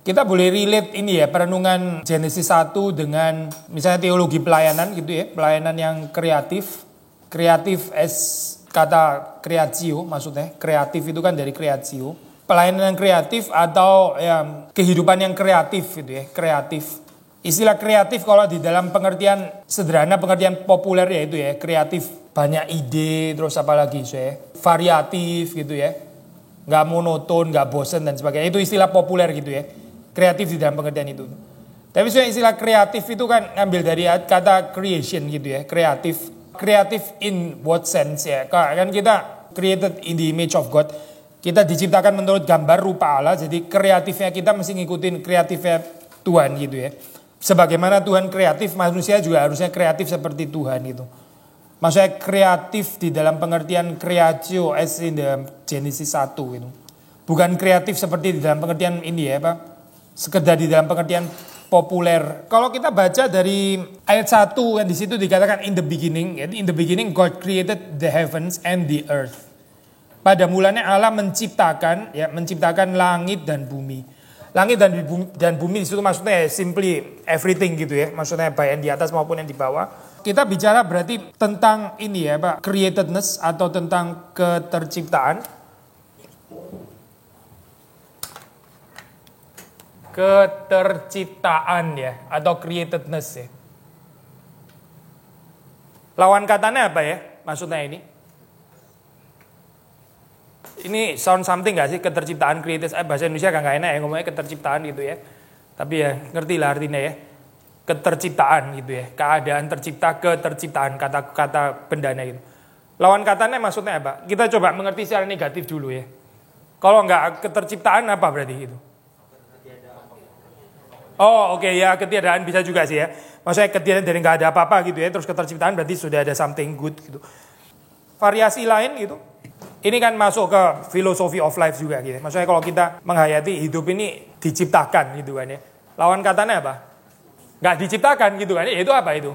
Kita boleh relate ini ya, perenungan Genesis 1 dengan misalnya teologi pelayanan gitu ya. Pelayanan yang kreatif. Kreatif as kata creatio maksudnya. Kreatif itu kan dari creatio. Pelayanan yang kreatif atau ya, kehidupan yang kreatif gitu ya. Kreatif. Istilah kreatif kalau di dalam pengertian sederhana, pengertian populer ya itu ya. Kreatif, banyak ide, terus apa lagi ya. Variatif gitu ya. Nggak monoton, nggak bosen dan sebagainya. Itu istilah populer gitu ya. Kreatif di dalam pengertian itu. Tapi sebenarnya istilah kreatif itu kan ngambil dari kata creation gitu ya. Kreatif. Kreatif in what sense ya. Kan kita created in the image of God. Kita diciptakan menurut gambar rupa Allah. Jadi kreatifnya kita mesti ngikutin kreatifnya Tuhan gitu ya. Sebagaimana Tuhan kreatif, manusia juga harusnya kreatif seperti Tuhan gitu. Maksudnya kreatif di dalam pengertian creatio as in the Genesis 1 gitu. Bukan kreatif seperti di dalam pengertian ini ya Pak. Sekedar di dalam pengertian populer. Kalau kita baca dari ayat 1 yang di situ dikatakan in the beginning God created the heavens and the earth. Pada mulanya Allah menciptakan langit dan bumi. Langit dan bumi di situ maksudnya simply everything gitu ya. Maksudnya baik yang di atas maupun yang di bawah. Kita bicara berarti tentang ini ya Pak, createdness atau tentang keterciptaan. Keterciptaan ya, atau createdness ya. Lawan katanya apa ya, maksudnya ini? Ini sound something gak sih, keterciptaan, created, bahasa Indonesia gak enak ya ngomongnya keterciptaan gitu ya. Tapi ya, ngerti lah artinya ya. Keterciptaan gitu ya, keadaan tercipta, keterciptaan, kata-kata bendanya gitu. Lawan katanya maksudnya apa? Kita coba mengerti secara negatif dulu ya. Kalau nggak keterciptaan apa berarti itu? Oh oke, ya ketiadaan bisa juga sih ya. Maksudnya ketiadaan dari nggak ada apa-apa gitu ya. Terus keterciptaan berarti sudah ada something good gitu. Variasi lain gitu. Ini kan masuk ke philosophy of life juga gitu. Maksudnya kalau kita menghayati hidup ini diciptakan gitu kan ya. Lawan katanya apa? Nggak diciptakan gitu kan ya. Itu apa itu?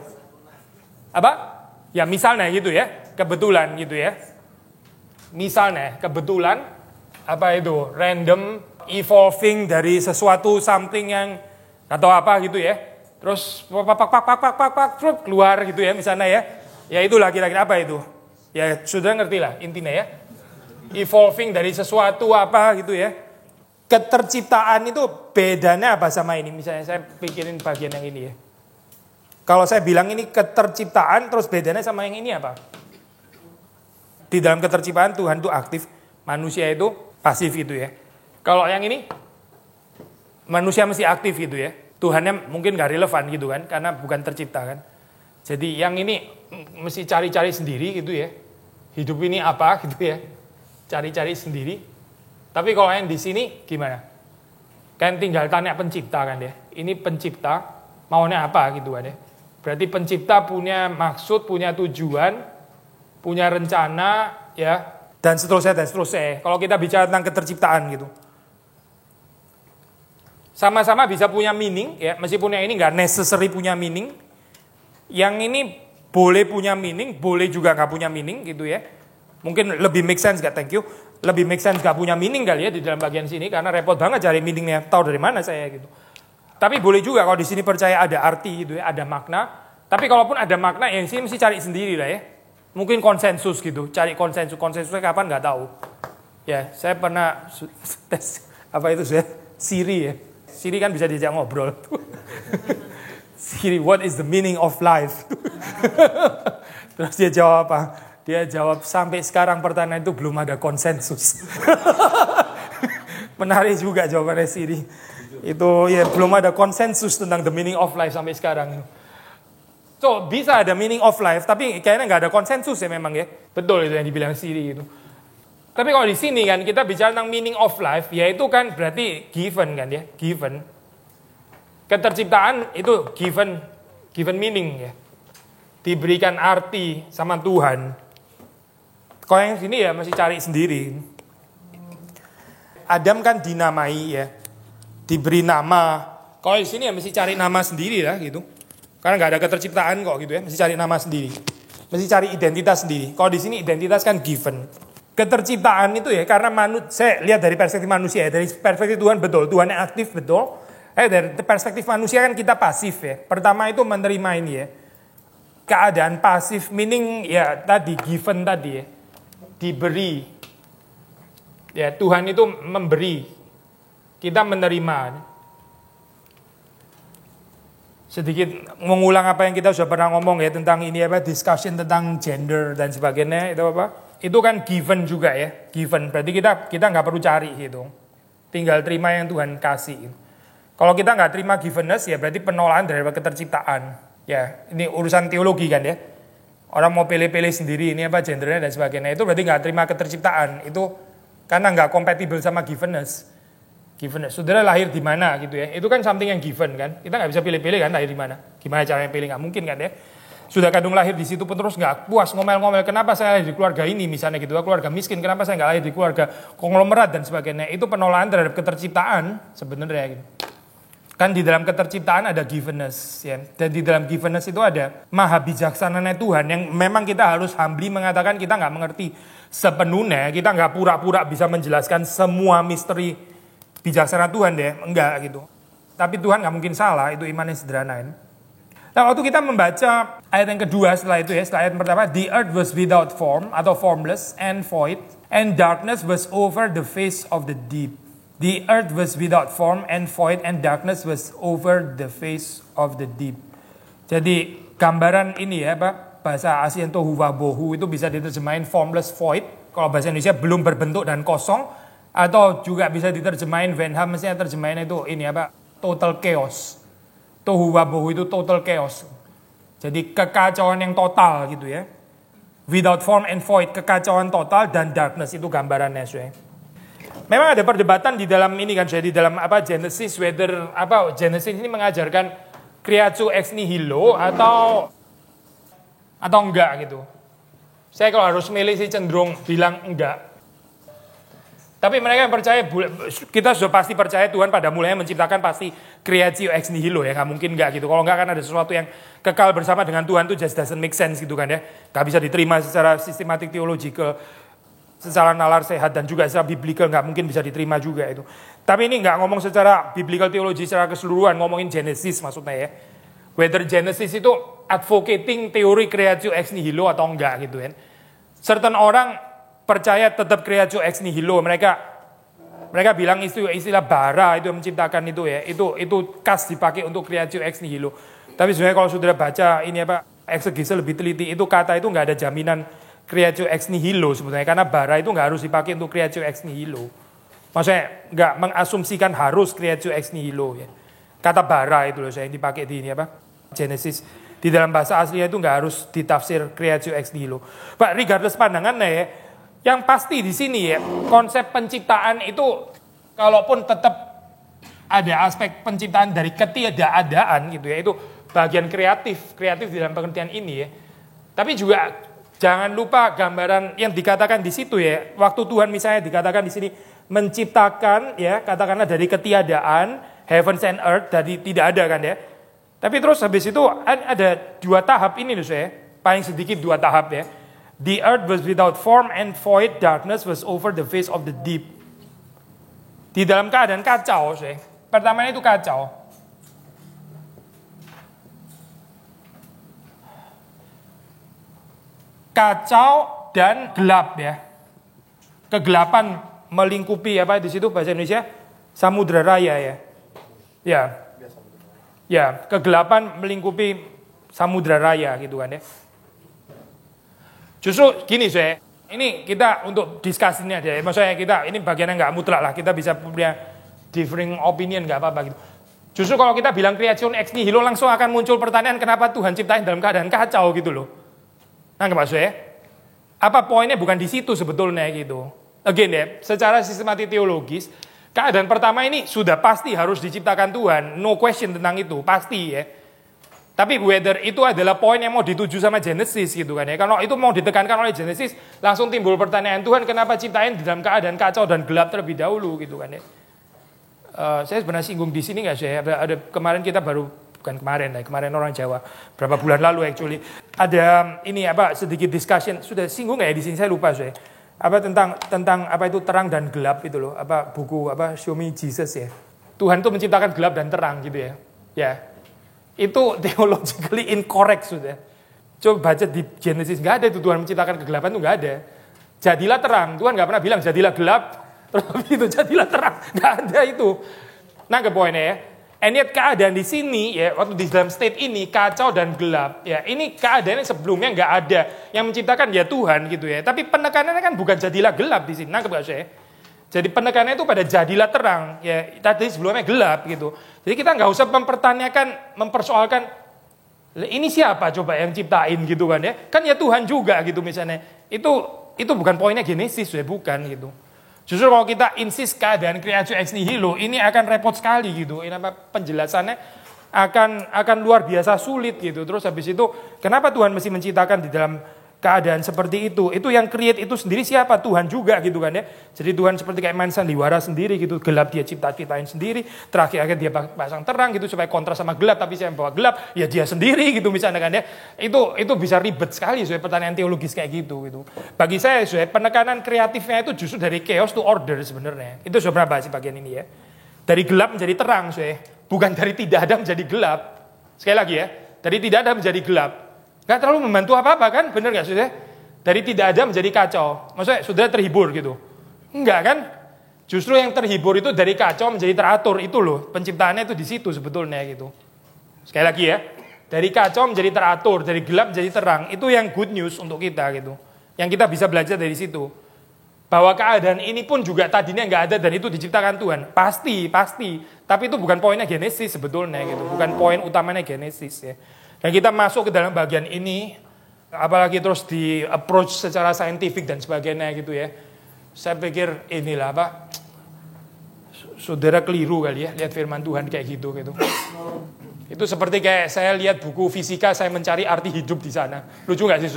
Apa? Ya misalnya gitu ya. Kebetulan gitu ya. Misalnya kebetulan apa itu? Random evolving dari sesuatu something yang atau apa gitu ya, terus pak keluar gitu ya misalnya ya itulah kira-kira apa itu, ya sudah ngerti lah intinya ya, evolving dari sesuatu apa gitu ya. Keterciptaan itu bedanya apa sama ini? Misalnya saya pikirin bagian yang ini ya, kalau saya bilang ini keterciptaan terus bedanya sama yang ini apa? Di dalam keterciptaan Tuhan itu aktif, manusia itu pasif gitu ya. Kalau yang ini manusia mesti aktif gitu ya. Tuhannya mungkin gak relevan gitu kan. Karena bukan tercipta kan. Jadi yang ini mesti cari-cari sendiri gitu ya. Hidup ini apa gitu ya. Cari-cari sendiri. Tapi kalau yang di sini gimana? Kan tinggal tanya pencipta kan ya. Ini pencipta maunya apa gitu kan ya. Berarti pencipta punya maksud, punya tujuan, punya rencana ya. Dan seterusnya dan seterusnya. Kalau kita bicara tentang keterciptaan gitu. Sama-sama bisa punya meaning, ya meskipun yang ini nggak necessary punya meaning. Yang ini boleh punya meaning, boleh juga nggak punya meaning gitu ya. Mungkin lebih make sense nggak, thank you. Lebih make sense nggak punya meaning kali ya di dalam bagian sini, karena repot banget cari meaningnya, tahu dari mana saya gitu. Tapi boleh juga kalau di sini percaya ada arti gitu ya, ada makna. Tapi kalaupun ada makna, yang sini mesti cari sendiri lah ya. Mungkin konsensus gitu, cari konsensusnya kapan nggak tahu. Ya, saya pernah tes apa itu saya Siri ya. Siri kan bisa diajak ngobrol. Siri, what is the meaning of life? Terus dia jawab apa? Dia jawab, sampai sekarang pertanyaan itu belum ada konsensus. Menarik juga jawabannya Siri. Itu ya belum ada konsensus tentang the meaning of life sampai sekarang. So, bisa ada meaning of life, tapi kayaknya nggak ada konsensus ya memang ya. Betul itu yang dibilang Siri itu. Tapi kalau di sini kan kita bicara tentang meaning of life, yaitu kan berarti given kan ya, given. Keterciptaan itu given meaning ya. Diberikan arti sama Tuhan. Kalau yang sini ya masih cari sendiri. Adam kan dinamai ya, diberi nama. Kalau di sini ya mesti cari nama sendiri lah gitu. Karena nggak ada keterciptaan kok gitu ya, mesti cari nama sendiri. Mesti cari identitas sendiri. Kalau di sini identitas kan given. keterciptaan itu ya, karena saya lihat dari perspektif manusia ya, dari perspektif Tuhan betul, Tuhan yang aktif betul. Dari perspektif manusia kan kita pasif ya. Pertama itu menerima ini ya, keadaan pasif, meaning ya tadi, given tadi ya, diberi. Ya Tuhan itu memberi, kita menerima. Sedikit mengulang apa yang kita sudah pernah ngomong ya, tentang ini apa, discussion tentang gender dan sebagainya, itu apa? Itu kan given juga ya, given. Berarti kita nggak perlu cari gitu, tinggal terima yang Tuhan kasih. Kalau kita nggak terima givenness ya berarti penolakan dari keterciptaan. Ya ini urusan teologi kan ya. Orang mau pilih-pilih sendiri ini apa gendernya dan sebagainya, itu berarti nggak terima keterciptaan. Itu karena nggak kompatibel sama givenness. Given, saudara lahir di mana gitu ya, itu kan something yang given kan, kita nggak bisa pilih-pilih kan lahir di mana, gimana caranya pilih, nggak mungkin kan ya. Sudah kadung lahir di situ pun terus nggak puas, ngomel-ngomel, kenapa saya lahir di keluarga ini misalnya gitu, keluarga miskin, kenapa saya nggak lahir di keluarga konglomerat dan sebagainya, itu penolakan terhadap keterciptaan sebenarnya gitu. Kan di dalam keterciptaan ada givenness ya, dan di dalam givenness itu ada maha bijaksananya Tuhan yang memang kita harus humbly mengatakan kita nggak mengerti sepenuhnya, kita nggak pura-pura bisa menjelaskan semua misteri bijaksana Tuhan deh, enggak gitu. Tapi Tuhan nggak mungkin salah, itu iman yang sederhana. Nah waktu kita membaca ayat yang kedua setelah itu ya, setelah ayat pertama, the earth was without form atau formless and void, and darkness was over the face of the deep. The earth was without form and void, and darkness was over the face of the deep. Jadi gambaran ini ya, Pak, bahasa Asia tohu wabohu itu bisa diterjemahin formless void. Kalau bahasa Indonesia belum berbentuk dan kosong. Atau juga bisa diterjemahin, Van Ham mestinya terjemahin itu ini apa, total chaos. Tohu wabohu itu total chaos. Jadi kekacauan yang total gitu ya. Without form and void, kekacauan total, dan darkness itu gambarannya. Memang ada perdebatan di dalam ini kan, di dalam apa Genesis, whether apa Genesis ini mengajarkan creatio ex nihilo atau enggak gitu. Saya kalau harus milih sih cenderung bilang enggak. Tapi mereka yang percaya, kita sudah pasti percaya Tuhan pada mulanya menciptakan pasti creatio ex nihilo ya, nggak mungkin nggak gitu. Kalau nggak kan ada sesuatu yang kekal bersama dengan Tuhan itu just doesn't make sense gitu kan ya. Nggak bisa diterima secara sistematik teologikal, secara nalar sehat dan juga secara biblical nggak mungkin bisa diterima juga itu. Tapi ini nggak ngomong secara biblical teologi secara keseluruhan, ngomongin Genesis maksudnya ya. Whether Genesis itu advocating teori creatio ex nihilo atau enggak gitu kan. Certain orang percaya tetap creatio ex nihilo, mereka bilang istilah bara itu yang menciptakan itu ya, itu khas dipakai untuk creatio ex nihilo. Tapi sebenarnya kalau saudara baca ini apa eksegese lebih teliti, itu kata itu nggak ada jaminan creatio ex nihilo sebetulnya, karena bara itu nggak harus dipakai untuk creatio ex nihilo. Maksudnya nggak mengasumsikan harus creatio ex nihilo ya. Kata bara itu loh saya yang dipakai di ini apa Genesis, di dalam bahasa aslinya itu nggak harus ditafsir creatio ex nihilo. Pak, regardless pandangannya ya, yang pasti di sini ya, konsep penciptaan itu kalaupun tetap ada aspek penciptaan dari ketiadaan gitu ya, itu bagian kreatif di dalam pengertian ini ya. Tapi juga jangan lupa gambaran yang dikatakan di situ ya, waktu Tuhan misalnya dikatakan di sini menciptakan ya, katakanlah dari ketiadaan, heavens and earth, dari tidak ada kan ya. Tapi terus habis itu ada dua tahap ini loh saya, paling sedikit dua tahap ya. The earth was without form and void, darkness was over the face of the deep. Di dalam keadaan kacau, pertamanya itu kacau. Kacau dan gelap ya. Kegelapan melingkupi apa di situ bahasa Indonesia? Samudra raya ya. Ya. Ya, kegelapan melingkupi samudra raya gitu kan ya. Justru gini saya, ini kita untuk diskusinya aja ya, maksudnya kita ini bagian yang nggak mutlak lah, kita bisa punya differing opinion nggak apa-apa gitu. Justru kalau kita bilang creation ex nihilo langsung akan muncul pertanyaan kenapa Tuhan ciptain dalam keadaan kacau gitu loh. Nah nggak maksud ya? Apa poinnya bukan di situ sebetulnya gitu. Again ya, secara sistematik teologis, keadaan pertama ini sudah pasti harus diciptakan Tuhan, no question tentang itu, pasti ya. Tapi whether itu adalah poin yang mau dituju sama Genesis gitu kan ya. Kalau itu mau ditekankan oleh Genesis, langsung timbul pertanyaan, Tuhan kenapa ciptain di dalam keadaan kacau dan gelap terlebih dahulu gitu kan ya. Saya sebenarnya singgung di sini nggak sih? Ada kemarin kita baru, bukan kemarin orang Jawa, berapa bulan lalu actually, ada ini apa sedikit discussion, sudah singgung nggak ya di sini, saya lupa saya. tentang apa itu terang dan gelap itu loh, buku Show Me Jesus ya. Tuhan tuh menciptakan gelap dan terang gitu ya. Ya. Itu theologically incorrect sudah. Coba baca di Genesis, nggak ada itu Tuhan menciptakan kegelapan tuh nggak ada. Jadilah terang, Tuhan nggak pernah bilang jadilah gelap, terus itu jadilah terang, nggak ada itu. Nangkep poinnya ya. And yet keadaan di sini ya, waktu di dalam state ini kacau dan gelap ya, ini keadaan yang sebelumnya nggak ada, yang menciptakan ya Tuhan gitu ya. Tapi penekanannya kan bukan jadilah gelap di sini, nangkep gak sih? Jadi penekanannya itu pada jadilah terang ya, tadi sebelumnya gelap gitu. Jadi kita nggak usah mempersoalkan ini siapa coba yang ciptain gitu kan ya? Kan ya Tuhan juga gitu misalnya. Itu bukan poinnya Genesis ya, bukan gitu. Justru kalau kita insist keadaan creatio ex nihilo, ini akan repot sekali gitu. Ini penjelasannya akan luar biasa sulit gitu. Terus habis itu, kenapa Tuhan mesti menciptakan di dalam keadaan seperti itu? Itu yang create itu sendiri siapa? Tuhan juga gitu kan ya. Jadi Tuhan seperti kayak main sandiwara sendiri gitu. Gelap dia ciptain sendiri. Terakhir dia pasang terang gitu supaya kontras sama gelap. Tapi saya bawa gelap, ya dia sendiri gitu misalnya kan ya. Itu bisa ribet sekali soal pertanyaan teologis kayak gitu. Bagi saya penekanan kreatifnya itu justru dari chaos to order sebenarnya. Itu sudah pernah bahas di bagian ini ya. Dari gelap menjadi terang bukan dari tidak ada menjadi gelap. Sekali lagi ya, dari tidak ada menjadi gelap. Gak terlalu membantu apa-apa kan, bener gak saudara? Dari tidak ada menjadi kacau. Maksudnya saudara terhibur gitu? Enggak kan? Justru yang terhibur itu dari kacau menjadi teratur itu loh. Penciptaannya itu di situ sebetulnya gitu. Sekali lagi ya, dari kacau menjadi teratur, dari gelap menjadi terang. Itu yang good news untuk kita gitu. Yang kita bisa belajar dari situ. Bahwa keadaan ini pun juga tadinya nggak ada dan itu diciptakan Tuhan. Pasti. Tapi itu bukan poinnya Genesis sebetulnya gitu. Bukan poin utamanya Genesis ya. Dan kita masuk ke dalam bagian ini, apalagi terus di approach secara saintifik dan sebagainya gitu ya. Saya pikir inilah saudara keliru kali ya, lihat firman Tuhan kayak gitu. Itu seperti kayak saya lihat buku fisika, saya mencari arti hidup di sana. Lucu nggak sih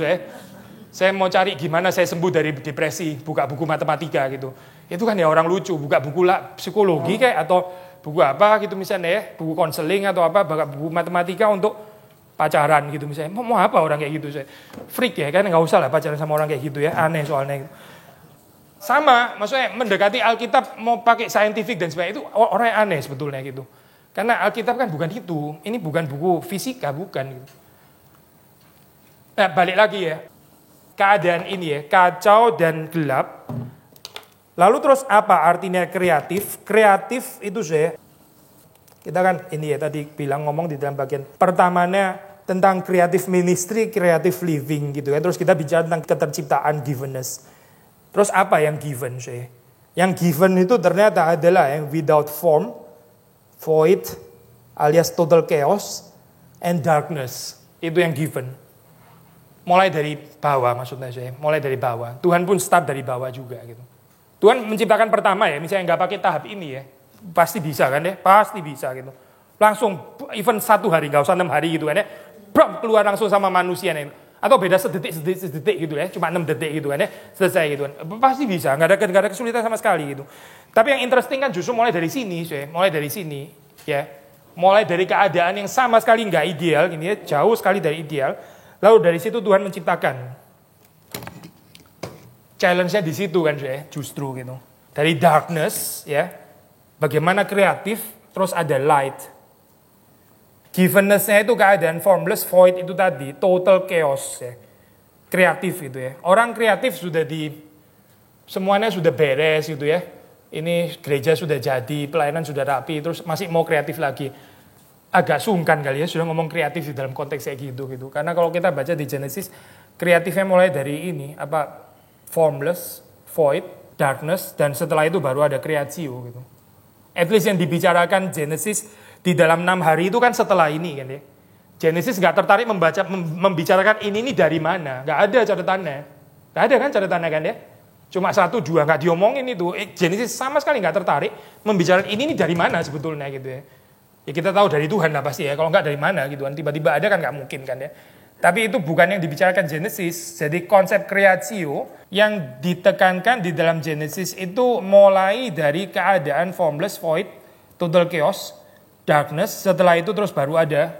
saya mau cari gimana saya sembuh dari depresi, buka buku matematika gitu. Itu kan ya orang lucu, buka buku psikologi kayak atau buku apa gitu misalnya ya, buku konseling atau apa, buku matematika untuk pacaran gitu misalnya. Mau apa orang kayak gitu freak ya kan, nggak usah lah pacaran sama orang kayak gitu ya, aneh soalnya. Sama, maksudnya mendekati Alkitab mau pakai saintifik dan sebagainya itu orang yang aneh sebetulnya gitu. Karena Alkitab kan bukan itu, ini bukan buku fisika, bukan gitu. Nah balik lagi ya, keadaan ini ya, kacau dan gelap. Lalu terus apa artinya kreatif? Kreatif itu kita kan ini ya tadi ngomong di dalam bagian pertamanya tentang creative ministry, creative living gitu kan. Terus kita bicara tentang keterciptaan, givenness. Terus apa yang given Yang given itu ternyata adalah yang without form, void, alias total chaos, and darkness. Itu yang given. Mulai dari bawah maksudnya mulai dari bawah. Tuhan pun start dari bawah juga gitu. Tuhan menciptakan pertama ya, misalnya nggak pakai tahap ini ya. Pasti bisa kan ya, pasti bisa gitu. Langsung even 1 hari, nggak usah 6 hari gitu kan ya. Keluar langsung sama manusia nih. Atau beda sedetik gitu ya, cuma 6 detik gitu kan ya, selesai gitu kan. Pasti bisa, nggak ada kesulitan sama sekali gitu. Tapi yang interesting kan justru mulai dari sini ya. Mulai dari keadaan yang sama sekali nggak ideal gini ya, jauh sekali dari ideal. Lalu dari situ Tuhan menciptakan. Challenge-nya di situ kan justru gitu. Dari darkness ya. Bagaimana kreatif, terus ada light. Givenness-nya itu keadaan formless, void itu tadi, total chaos ya. Kreatif itu ya. Orang kreatif semuanya sudah beres gitu ya. Ini gereja sudah jadi, pelayanan sudah rapi, terus masih mau kreatif lagi. Agak sungkan kali ya, sudah ngomong kreatif di dalam konteks kayak gitu. Karena kalau kita baca di Genesis, kreatifnya mulai dari ini, formless, void, darkness, dan setelah itu baru ada creatio gitu. At least yang dibicarakan Genesis di dalam 6 hari itu kan setelah ini kan ya. Genesis nggak tertarik membicarakan ini dari mana. Nggak ada catatannya. Nggak ada kan catatannya kan ya. Cuma 1, 2 nggak diomongin itu. Genesis sama sekali nggak tertarik membicarakan ini dari mana sebetulnya gitu ya. Ya kita tahu dari Tuhan lah pasti ya. Kalau nggak dari mana gitu kan. Tiba-tiba ada kan nggak mungkin kan ya. Tapi itu bukan yang dibicarakan Genesis. Jadi konsep creatio yang ditekankan di dalam Genesis itu mulai dari keadaan formless, void, total chaos, darkness. Setelah itu terus baru ada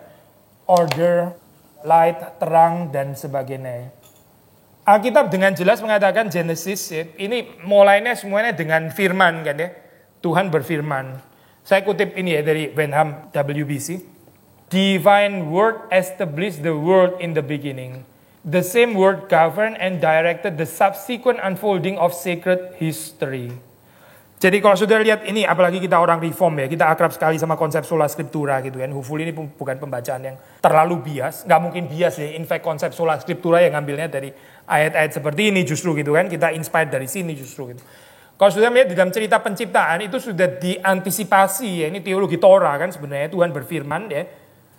order, light, terang, dan sebagainya. Alkitab dengan jelas mengatakan Genesis, ini mulainya semuanya dengan firman kan ya. Tuhan berfirman. Saya kutip ini ya dari Benham WBC. Divine word established the world in the beginning. The same word governed and directed the subsequent unfolding of sacred history. Jadi kalau sudah lihat ini, apalagi kita orang reform ya, kita akrab sekali sama konsep sola scriptura gitu kan. Hopefully ini bukan pembacaan yang terlalu bias, nggak mungkin bias ya. In fact konsep sola scriptura yang ngambilnya dari ayat-ayat seperti ini justru gitu kan. Kita inspired dari sini justru gitu. Kalau sudah melihat di dalam cerita penciptaan itu sudah diantisipasi ya. Ini teologi Torah kan sebenarnya, Tuhan berfirman ya.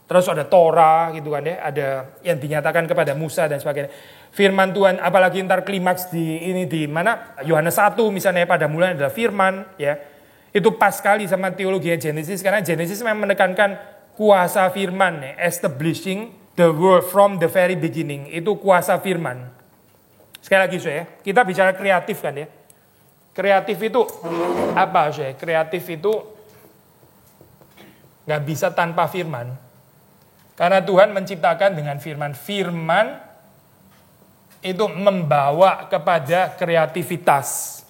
Terus ada Torah gitu kan ya, ada yang dinyatakan kepada Musa dan sebagainya. Firman Tuhan, apalagi ntar klimaks di mana Yohanes 1 misalnya pada mulanya adalah firman ya. Itu pas sekali sama teologi Genesis karena Genesis memang menekankan kuasa firman ya, establishing the world from the very beginning. Itu kuasa firman. Sekali lagi saya, kita bicara kreatif kan ya. Kreatif itu apa saya? Kreatif itu nggak bisa tanpa firman. Karena Tuhan menciptakan dengan firman. Firman itu membawa kepada kreativitas.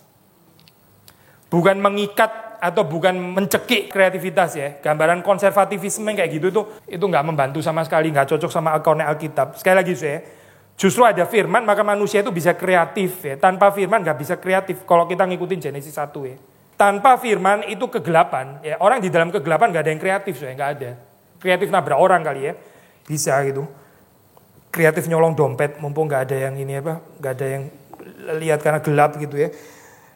Bukan mengikat atau bukan mencekik kreativitas ya. Gambaran konservativisme kayak gitu tuh itu nggak membantu sama sekali, nggak cocok sama akunnya Alkitab. Sekali lagi saya, justru ada firman maka manusia itu bisa kreatif ya. Tanpa firman nggak bisa kreatif kalau kita ngikutin Genesis 1 ya. Tanpa firman itu kegelapan ya. Orang di dalam kegelapan nggak ada yang kreatif saya, nggak ada. Kreatif nabrak orang kali ya, bisa gitu. Kreatif nyolong dompet, mumpung nggak ada yang ini apa, nggak ada yang lihat karena gelap gitu ya.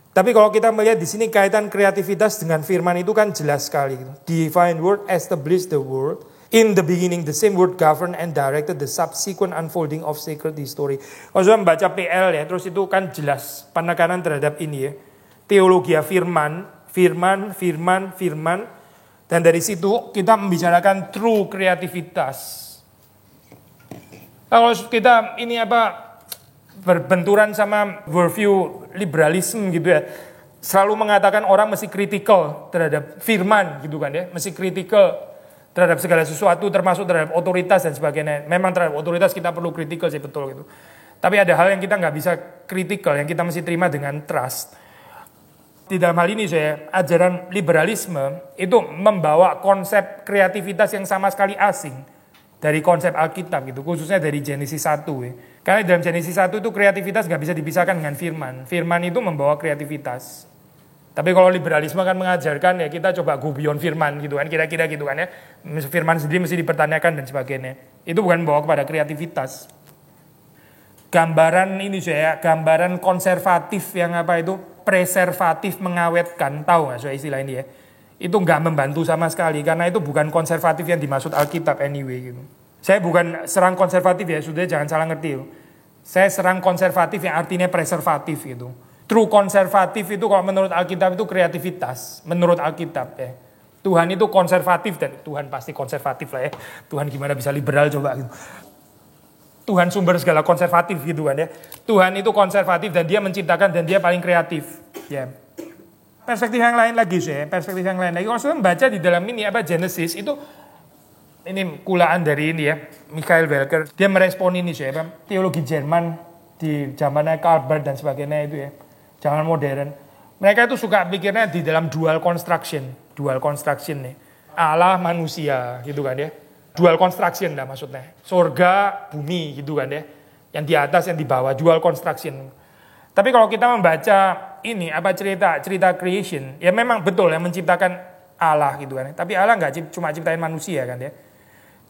Tapi kalau kita melihat di sini kaitan kreativitas dengan firman itu kan jelas sekali. Gitu. Divine word established the world. In the beginning, the same word governed and directed the subsequent unfolding of sacred history. Kalau sudah membaca PL ya, terus itu kan jelas penekanan terhadap ini ya. Teologi firman, firman, firman, firman. Dan dari situ kita membicarakan true kreativitas. Kalau kita ini apa berbenturan sama worldview liberalisme gitu ya, selalu mengatakan orang mesti kritikal terhadap firman gitu kan ya, mesti kritikal terhadap segala sesuatu termasuk terhadap otoritas dan sebagainya. Memang terhadap otoritas kita perlu kritikal sih betul gitu. Tapi ada hal yang kita nggak bisa kritikal, yang kita mesti terima dengan trust. Di dalam hal ini saya, ajaran liberalisme itu membawa konsep kreativitas yang sama sekali asing dari konsep Alkitab gitu, khususnya dari Genesis 1 ya. Karena dalam Genesis 1 itu kreativitas nggak bisa dipisahkan dengan firman. Firman itu membawa kreativitas. Tapi kalau liberalisme kan mengajarkan ya kita coba go beyond firman gitu kan, kira-kira gitu kan ya. Firman sendiri mesti dipertanyakan dan sebagainya. Itu bukan membawa kepada kreativitas. Gambaran ini saya, gambaran konservatif yang apa itu, preservatif mengawetkan, tahu nggak saya istilah ini ya? Itu nggak membantu sama sekali, karena itu bukan konservatif yang dimaksud Alkitab anyway gitu. Saya bukan serang konservatif ya, sudah jangan salah ngerti. Saya serang konservatif yang artinya preservatif gitu. True konservatif itu kalau menurut Alkitab itu kreativitas, menurut Alkitab ya. Tuhan itu konservatif dan Tuhan pasti konservatif lah ya. Tuhan gimana bisa liberal coba gitu. Tuhan sumber segala konservatif gitu kan ya. Tuhan itu konservatif dan dia menciptakan dan dia paling kreatif. Ya. Perspektif yang lain lagi sih, perspektif yang lain lagi. Kalau saya membaca di dalam ini apa Genesis itu ini kulaan dari ini ya, Michael Welker. Dia merespon ini sih, apa teologi Jerman di zamannya Karl Barth dan sebagainya itu ya. Zaman modern. Mereka itu suka pikirnya di dalam dual construction nih. Allah manusia gitu kan ya. Dual construction lah maksudnya. Surga, bumi gitu kan ya. Yang di atas, yang di bawah, dual construction. Tapi kalau kita membaca ini, apa cerita creation, ya memang betul yang menciptakan Allah gitu kan ya. Tapi Allah nggak cuma ciptain manusia kan ya.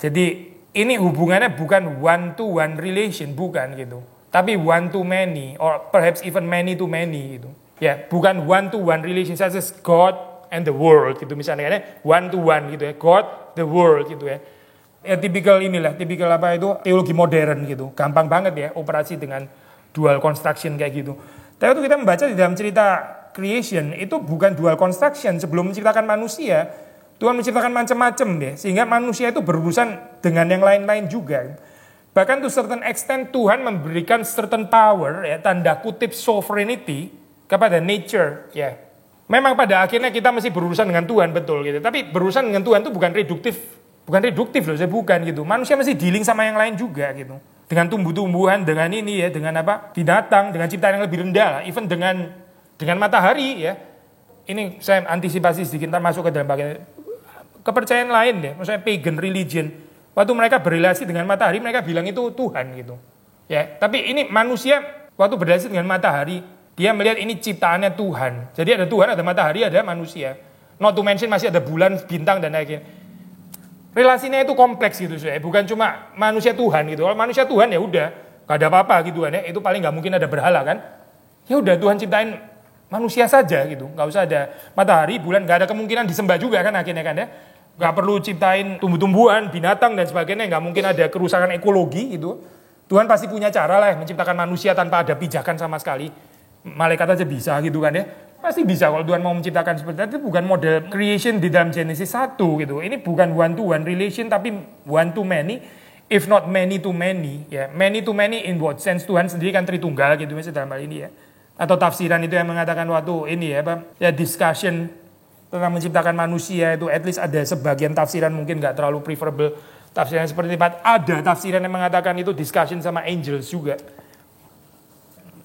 Jadi ini hubungannya bukan one to one relation, bukan gitu. Tapi one to many, or perhaps even many to many gitu. Ya, bukan one to one relation, such as God and the world gitu misalnya kan ya. One to one gitu ya, God, the world gitu ya. Ya tipikal inilah, tipikal apa itu teologi modern gitu. Gampang banget ya operasi dengan dual construction kayak gitu. Tapi itu kita membaca di dalam cerita creation itu bukan dual construction. Sebelum menciptakan manusia, Tuhan menciptakan macam-macam deh. Sehingga manusia itu berurusan dengan yang lain-lain juga. Bahkan to certain extent Tuhan memberikan certain power ya, tanda kutip sovereignty kepada nature ya. Memang pada akhirnya kita masih berurusan dengan Tuhan betul gitu. Tapi berurusan dengan Tuhan itu bukan reduktif loh, saya bukan gitu. Manusia masih dealing sama yang lain juga gitu. dengan tumbuh-tumbuhan, dengan ini ya, dengan apa, binatang, dengan ciptaan yang lebih rendah lah, even dengan matahari ya. Ini saya antisipasi sedikit, ntar masuk ke dalam bagian kepercayaan lain ya, maksudnya pagan religion. Waktu mereka berrelasi dengan matahari, mereka bilang itu Tuhan gitu. Ya, tapi ini manusia waktu berrelasi dengan matahari, dia melihat ini ciptaannya Tuhan. Jadi ada Tuhan, ada matahari, ada manusia. Not to mention masih ada bulan, bintang dan lain-lain. Relasinya itu kompleks gitu saya, bukan cuma manusia Tuhan gitu. Kalau manusia Tuhan ya udah, gak ada apa-apa gitu kan ya. Itu paling nggak mungkin ada berhala kan. Ya udah Tuhan ciptain manusia saja gitu, nggak usah ada matahari, bulan, nggak ada kemungkinan disembah juga kan akhirnya kan ya. Nggak perlu ciptain tumbuh-tumbuhan, binatang dan sebagainya, nggak mungkin ada kerusakan ekologi gitu. Tuhan pasti punya cara lah menciptakan manusia tanpa ada pijakan sama sekali. Malaikat aja bisa gitu kan ya. Pasti bisa kalau Tuhan mau menciptakan seperti itu. Bukan model creation di dalam Genesis 1 gitu. Ini bukan one to one relation tapi one to many, if not many to many ya. Many to many in what sense? Tuhan sendiri kan Tritunggal gitu misalnya dalam hal ini ya. Atau tafsiran itu yang mengatakan waktu ini ya, ya discussion tentang menciptakan manusia itu at least ada sebagian tafsiran mungkin nggak terlalu preferable tafsiran seperti itu. Ada tafsiran yang mengatakan itu discussion sama angels juga.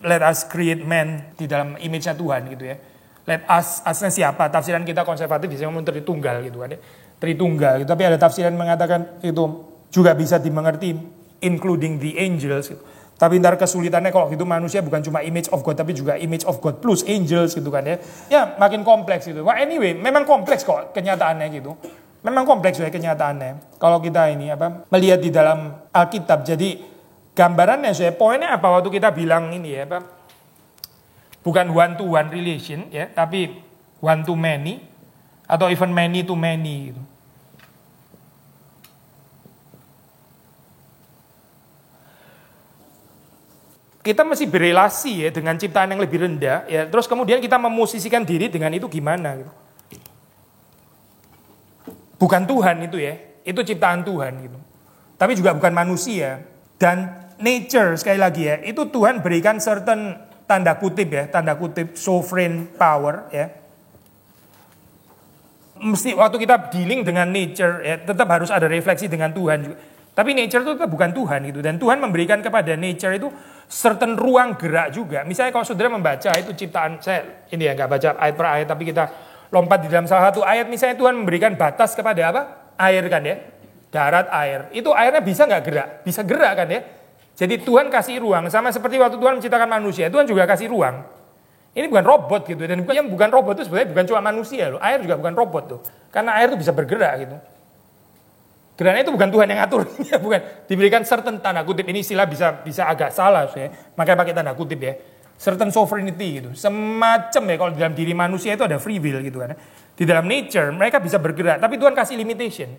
Let us create man di dalam image-nya Tuhan gitu ya. Let us-nya siapa? Tafsiran kita konservatif bisa ngomong Tritunggal gitu kan ya. Tritunggal gitu. Tapi ada tafsiran mengatakan itu juga bisa dimengerti including the angels gitu. Tapi ntar kesulitannya kalau gitu manusia bukan cuma image of God tapi juga image of God plus angels gitu kan ya. Ya makin kompleks gitu. Well, anyway, memang kompleks kok kenyataannya gitu. Memang kompleks ya kenyataannya. Kalau kita ini melihat di dalam Alkitab. Jadi gambarannya saya poinnya apa waktu kita bilang ini ya bukan one to one relation ya, tapi one to many atau even many to many gitu. Kita mesti berelasi ya dengan ciptaan yang lebih rendah ya, terus kemudian kita memosisikan diri dengan itu gimana gitu. Bukan Tuhan itu ya, itu ciptaan Tuhan gitu. Tapi juga bukan manusia. Dan nature sekali lagi ya, itu Tuhan berikan certain tanda kutip ya, tanda kutip sovereign power ya. Mesti waktu kita dealing dengan nature ya, tetap harus ada refleksi dengan Tuhan juga. Tapi nature itu tetap bukan Tuhan gitu. Dan Tuhan memberikan kepada nature itu certain ruang gerak juga. Misalnya kalau saudara membaca itu ciptaan, saya ini ya nggak baca ayat per ayat, tapi kita lompat di dalam salah satu ayat. Misalnya Tuhan memberikan batas kepada apa? Air kan ya, darat air. Itu airnya bisa nggak gerak? Bisa gerak kan ya. Jadi Tuhan kasih ruang, sama seperti waktu Tuhan menciptakan manusia, Tuhan juga kasih ruang. Ini bukan robot gitu, dan yang bukan robot itu sebenarnya bukan cuma manusia loh, air juga bukan robot tuh, karena air itu bisa bergerak gitu. Geraknya itu bukan Tuhan yang atur, bukan. Diberikan certain tanda kutip, ini istilah bisa agak salah, makanya pakai tanda kutip ya. Certain sovereignty gitu, semacam ya kalau di dalam diri manusia itu ada free will gitu kan. Di dalam nature mereka bisa bergerak, tapi Tuhan kasih limitation.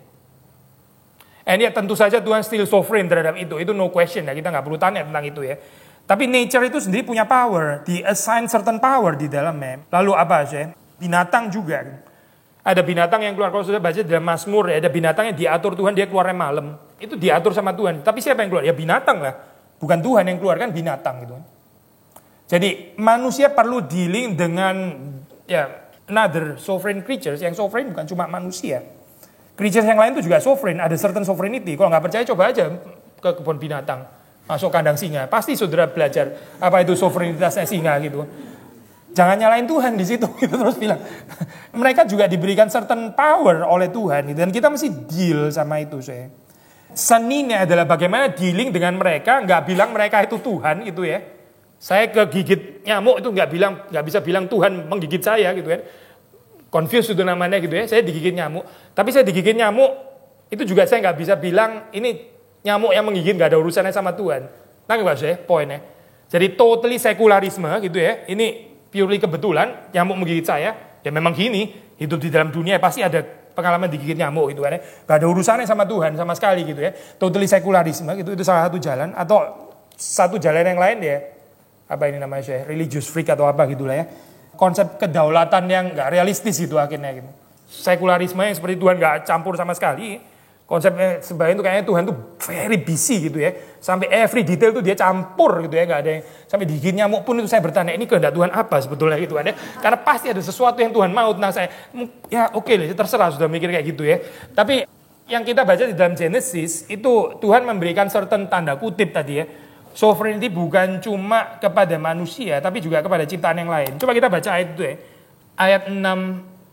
And ya tentu saja Tuhan still sovereign terhadap itu no question ya, kita nggak perlu tanya tentang itu ya. Tapi nature itu sendiri punya power, di-assign certain power di dalamnya. Lalu apa sih? Binatang juga. Ada binatang yang keluar, kalau sudah baca dalam Mazmur ya, ada binatang yang diatur Tuhan, dia keluarnya malam. Itu diatur sama Tuhan, tapi siapa yang keluar? Ya binatang lah, bukan Tuhan yang keluar kan binatang gitu. Jadi manusia perlu dealing dengan ya another sovereign creatures, yang sovereign bukan cuma manusia. Creatures yang lain itu juga sovereign, ada certain sovereignty. Kalau nggak percaya coba aja ke kebun binatang, masuk kandang singa, pasti saudara belajar apa itu sovereignitasnya singa gitu. Jangan nyalain Tuhan di situ, gitu terus bilang. Mereka juga diberikan certain power oleh Tuhan, gitu. Dan kita mesti deal sama itu, saya. Seninya adalah bagaimana dealing dengan mereka, nggak bilang mereka itu Tuhan, gitu ya. Saya kegigit nyamuk itu nggak bisa bilang Tuhan menggigit saya, gitu kan. Confused itu namanya gitu ya, saya digigit nyamuk. Tapi saya digigit nyamuk, itu juga saya nggak bisa bilang, ini nyamuk yang menggigit nggak ada urusannya sama Tuhan. Nggak saya, poinnya. Jadi totally sekularisme gitu ya, ini purely kebetulan, nyamuk menggigit saya, ya memang gini, hidup di dalam dunia pasti ada pengalaman digigit nyamuk gitu kan ya. Nggak ada urusannya sama Tuhan sama sekali gitu ya. Totally sekularisme gitu, itu salah satu jalan. Atau satu jalan yang lain ya, apa ini namanya saya, religious freak atau apa gitu lah ya. Konsep kedaulatan yang nggak realistis gitu akhirnya gitu. Sekularisme yang seperti Tuhan nggak campur sama sekali. Konsepnya sebenarnya itu kayaknya Tuhan tuh very busy gitu ya. Sampai every detail tuh dia campur gitu ya. Nggak ada yang, sampai digigit nyamuk pun itu saya bertanya, ini kehendak Tuhan apa sebetulnya gitu kan ya. Karena pasti ada sesuatu yang Tuhan mau tentang saya. Ya oke lah, terserah sudah mikir kayak gitu ya. Tapi Yang kita baca di dalam Genesis itu Tuhan memberikan certain tanda kutip tadi ya. Sovereignty bukan cuma kepada manusia tapi juga kepada ciptaan yang lain. Coba kita baca ayat itu ya. Ayat 6,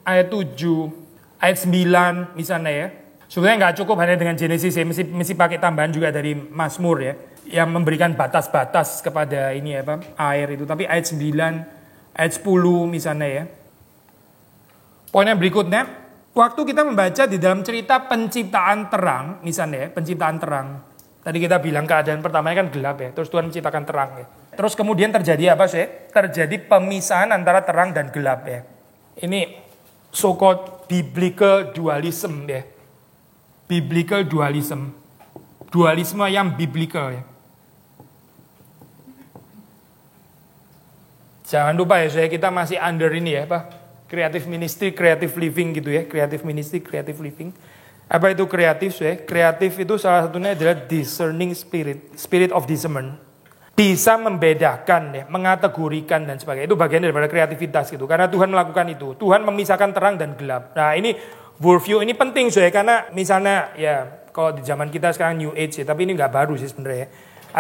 ayat 7, ayat 9 misalnya ya. Sebenarnya nggak cukup hanya dengan Genesis ya, mesti pakai tambahan juga dari Mazmur ya. Yang memberikan batas-batas kepada ini ya, air itu. Tapi ayat 9, ayat 10 misalnya ya. Poin yang berikutnya. Waktu kita membaca di dalam cerita penciptaan terang, misalnya ya, penciptaan terang. Tadi kita bilang keadaan pertamanya kan gelap ya, terus Tuhan menciptakan terang ya. Terus kemudian terjadi apa sih? Terjadi pemisahan antara terang dan gelap ya. Ini so-called biblical dualism ya. Biblical dualism. Dualisme yang biblical ya. Jangan lupa ya, kita masih under ini ya, Pak. Creative ministry, creative living gitu ya. Creative ministry, creative living. Apa itu kreatif ya? Kreatif itu salah satunya adalah discerning spirit. Spirit of discernment. Bisa membedakan ya, mengategorikan dan sebagainya. Itu bagian daripada kreativitas gitu. Karena Tuhan melakukan itu. Tuhan memisahkan terang dan gelap. Nah ini worldview ini penting ya. Karena misalnya ya kalau di zaman kita sekarang New Age ya. Tapi ini nggak baru sih sebenarnya ya.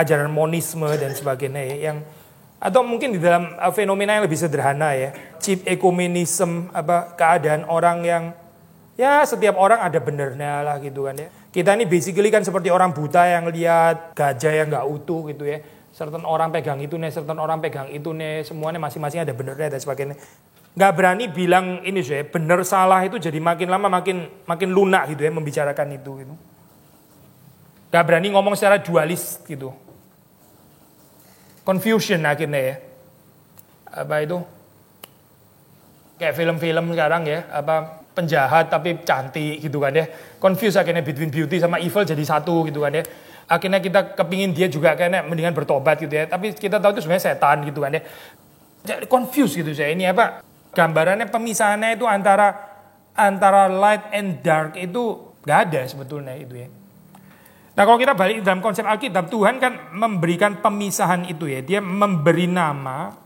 Ajaran monisme dan sebagainya ya. Yang atau mungkin di dalam fenomena yang lebih sederhana ya, cheap ecumenism, keadaan orang yang ya setiap orang ada benernya lah gitu kan ya. Kita ini basically kan seperti orang buta yang lihat gajah yang nggak utuh gitu ya. Certain orang pegang itu nih, certain orang pegang itu nih, semuanya masing-masing ada benernya dan sebagainya. Nggak berani bilang ini sih, bener salah itu jadi makin lama makin lunak gitu ya membicarakan itu gitu. Nggak berani ngomong secara dualis gitu. Confusion akhirnya ya. Apa itu? Kayak film-film sekarang ya, penjahat tapi cantik gitu kan ya. Confuse akhirnya between beauty sama evil jadi satu gitu kan ya. Akhirnya kita kepingin dia juga kayaknya mendingan bertobat gitu ya. Tapi kita tahu itu sebenarnya setan gitu kan ya. Jadi confuse gitu saya. Ini gambarannya pemisahannya itu antara light and dark itu gak ada sebetulnya itu ya. Nah kalau kita balik dalam konsep Alkitab, Tuhan kan memberikan pemisahan itu ya. Dia memberi nama,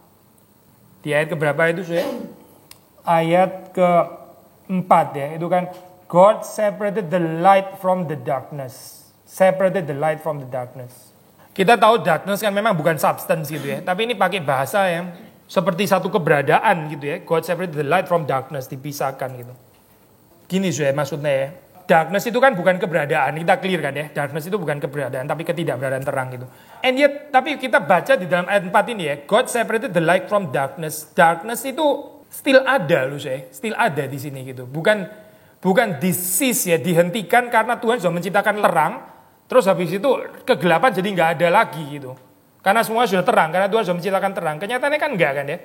di ayat keberapa itu ya? Ayat ke-4 ya, itu kan God separated the light from the darkness. Separated the light from the darkness. Kita tahu darkness kan memang bukan substance gitu ya. Tapi ini pakai bahasa yang seperti satu keberadaan gitu ya. God separated the light from darkness, dipisahkan gitu. Gini ya maksudnya ya. Darkness itu kan bukan keberadaan, kita clear kan ya. Darkness itu bukan keberadaan, tapi ketidakberadaan terang gitu. And yet, tapi kita baca di dalam ayat 4 ini ya, God separated the light from darkness. Darkness itu still ada loh saya, still ada di sini gitu. Bukan disease ya, dihentikan karena Tuhan sudah menciptakan terang, terus habis itu kegelapan jadi nggak ada lagi gitu. Karena semua sudah terang, karena Tuhan sudah menciptakan terang. Kenyataannya kan enggak kan ya.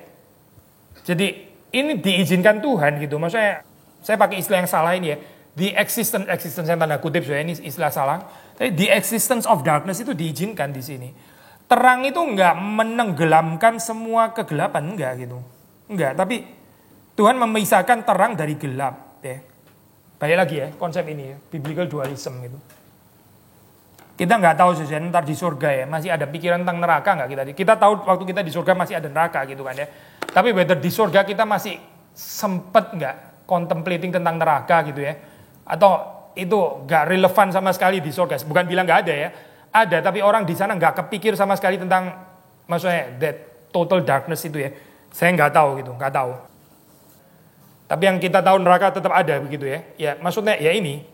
Jadi ini diizinkan Tuhan gitu. Maksudnya saya pakai istilah yang salah ini ya. The existence yang tanda kutip saya ini istilah salah. Tapi the existence of darkness itu diizinkan di sini. Terang itu enggak menenggelamkan semua kegelapan, enggak gitu. Enggak, tapi Tuhan memisahkan terang dari gelap ya. Balik lagi ya konsep ini ya, biblical dualism gitu. Kita nggak tahu sih ntar di surga ya, masih ada pikiran tentang neraka nggak kita? Kita tahu waktu kita di surga masih ada neraka gitu kan ya. Tapi whether di surga kita masih sempet nggak contemplating tentang neraka gitu ya? Atau itu nggak relevan sama sekali di surga? Bukan bilang nggak ada ya, ada. Tapi orang di sana nggak kepikir sama sekali tentang, maksudnya that total darkness itu ya. Saya nggak tahu gitu, nggak tahu. Tapi yang kita tahu neraka tetap ada begitu ya. Ya maksudnya ya ini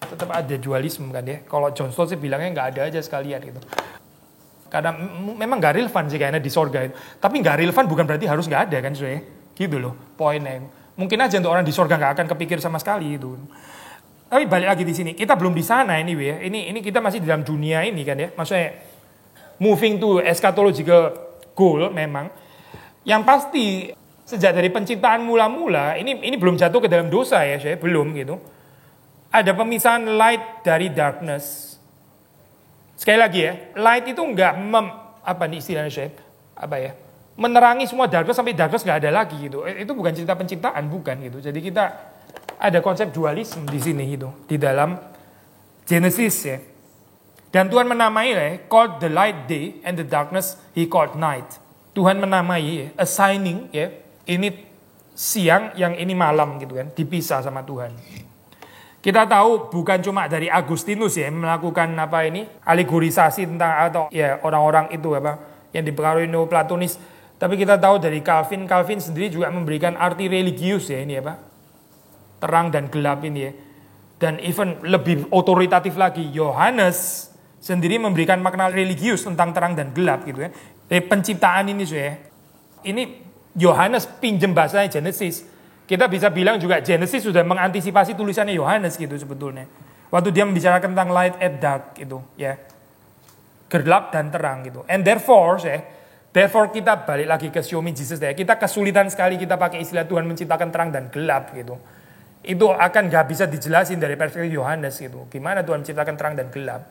tetap ada dualisme kan ya. Kalau John Stott sih bilangnya nggak ada aja sekalian gitu. Karena memang nggak relevan sih kayaknya di surga itu. Tapi nggak relevan bukan berarti harus nggak ada kan ya. Gitu loh poinnya. Mungkin aja untuk orang di surga nggak akan kepikir sama sekali itu. Tapi balik lagi di sini, kita belum di sana anyway ya. Ini kita masih di dalam dunia ini kan ya. Maksudnya moving to eschatological goal memang. Yang pasti sejak dari penciptaan mula-mula ini belum jatuh ke dalam dosa ya, saya belum gitu. Ada pemisahan light dari darkness. Sekali lagi ya, light itu enggak apa nih istilahnya saya? Apa ya? Menerangi semua darkness sampai darkness enggak ada lagi gitu. Itu bukan cerita penciptaan, bukan gitu. Jadi kita ada konsep dualisme di sini gitu, di dalam Genesis ya. Dan Tuhan menamai ya, called the light day and the darkness he called night. Tuhan menamai, assigning ya, ini siang, yang ini malam gitu kan, dipisah sama Tuhan. Kita tahu bukan cuma dari Agustinus ya melakukan apa ini alegorisasi tentang atau ya orang-orang itu apa yang dipengaruhi Neoplatonis, tapi kita tahu dari Calvin sendiri juga memberikan arti religius ya ini apa terang dan gelap ini ya, dan even lebih otoritatif lagi Yohanes sendiri memberikan makna religius tentang terang dan gelap gitu ya. Dari penciptaan ini ya, ini Yohanes pinjem bahasanya Genesis. Kita bisa bilang juga Genesis sudah mengantisipasi tulisannya Yohanes gitu sebetulnya. Waktu dia membicarakan tentang light and dark gitu ya. Gelap dan terang gitu. And therefore kita balik lagi ke Show Me Jesus ya. Kita kesulitan sekali kita pakai istilah Tuhan menciptakan terang dan gelap gitu. Itu akan gak bisa dijelasin dari perspektif Yohanes gitu. Gimana Tuhan menciptakan terang dan gelap?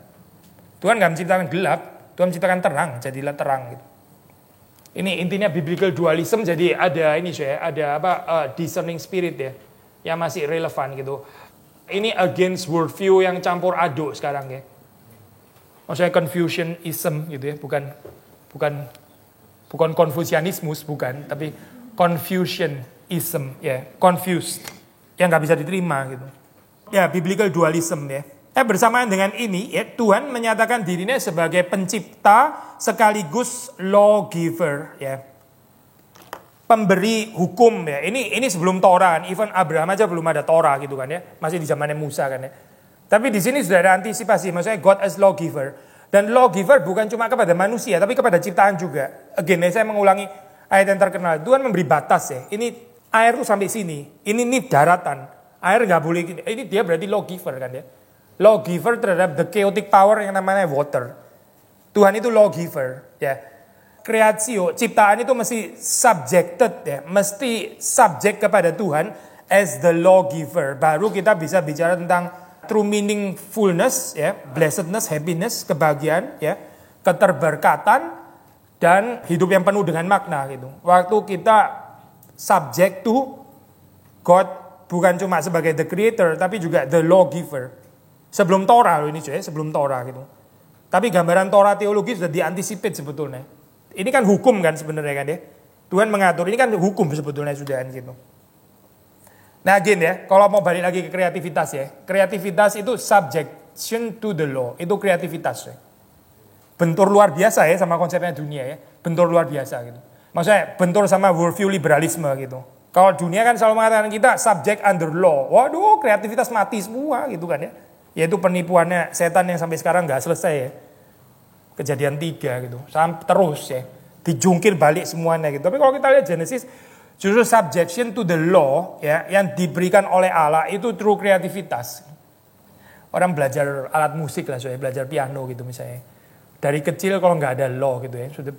Tuhan gak menciptakan gelap, Tuhan menciptakan terang, jadilah terang gitu. Ini intinya biblical dualism, jadi ada ini ada discerning spirit ya, yang masih relevan gitu. Ini against worldview yang campur aduk sekarang ya. Maksudnya Confucianism gitu ya, bukan Konfusianismus, bukan, tapi Confucianism ya, confused, yang nggak bisa diterima gitu. Ya, biblical dualism ya. Bersamaan dengan ini, ya, Tuhan menyatakan dirinya sebagai pencipta sekaligus lawgiver, ya, pemberi hukum, ya. Ini sebelum Torah, kan. Even Abraham aja belum ada Torah gitu kan ya, masih di zamannya Musa kan ya. Tapi di sini sudah ada antisipasi, maksudnya God as lawgiver, dan lawgiver bukan cuma kepada manusia, tapi kepada ciptaan juga. Again, saya mengulangi ayat yang terkenal. Tuhan memberi batas ya. Ini air tuh sampai sini, ini daratan, air nggak boleh. Ini dia berarti lawgiver kan ya. Lawgiver terhadap the chaotic power yang namanya water. Tuhan itu lawgiver, ya. Kreatio, ciptaan itu mesti subjected, ya, mesti subject kepada Tuhan as the lawgiver. Baru kita bisa bicara tentang true meaningfulness, ya, blessedness, happiness, kebahagiaan, ya, keterberkatan, dan hidup yang penuh dengan makna gitu. Waktu kita subject to God bukan cuma sebagai the creator, tapi juga the lawgiver. Sebelum Torah loh ini cuy, sebelum Torah gitu. Tapi gambaran Torah teologi sudah diantisipate sebetulnya. Ini kan hukum kan sebenarnya kan ya. Tuhan mengatur, ini kan hukum sebetulnya sudah gitu. Nah again ya, kalau mau balik lagi ke kreativitas ya. Kreativitas itu subjection to the law, itu kreativitas ya. Bentur luar biasa ya sama konsepnya dunia ya. Bentur luar biasa gitu. Maksudnya bentur sama worldview liberalisme gitu. Kalau dunia kan selalu mengatakan kita subject under law. Waduh kreativitas mati semua gitu kan ya. Yaitu penipuannya setan yang sampai sekarang gak selesai ya. Kejadian 3 gitu. Sampai terus ya. Dijungkir balik semuanya gitu. Tapi kalau kita lihat Genesis, justru subjection to the law ya, yang diberikan oleh Allah itu true kreativitas. Orang belajar alat musik lah, belajar piano gitu misalnya. Dari kecil kalau nggak ada law gitu ya, sudah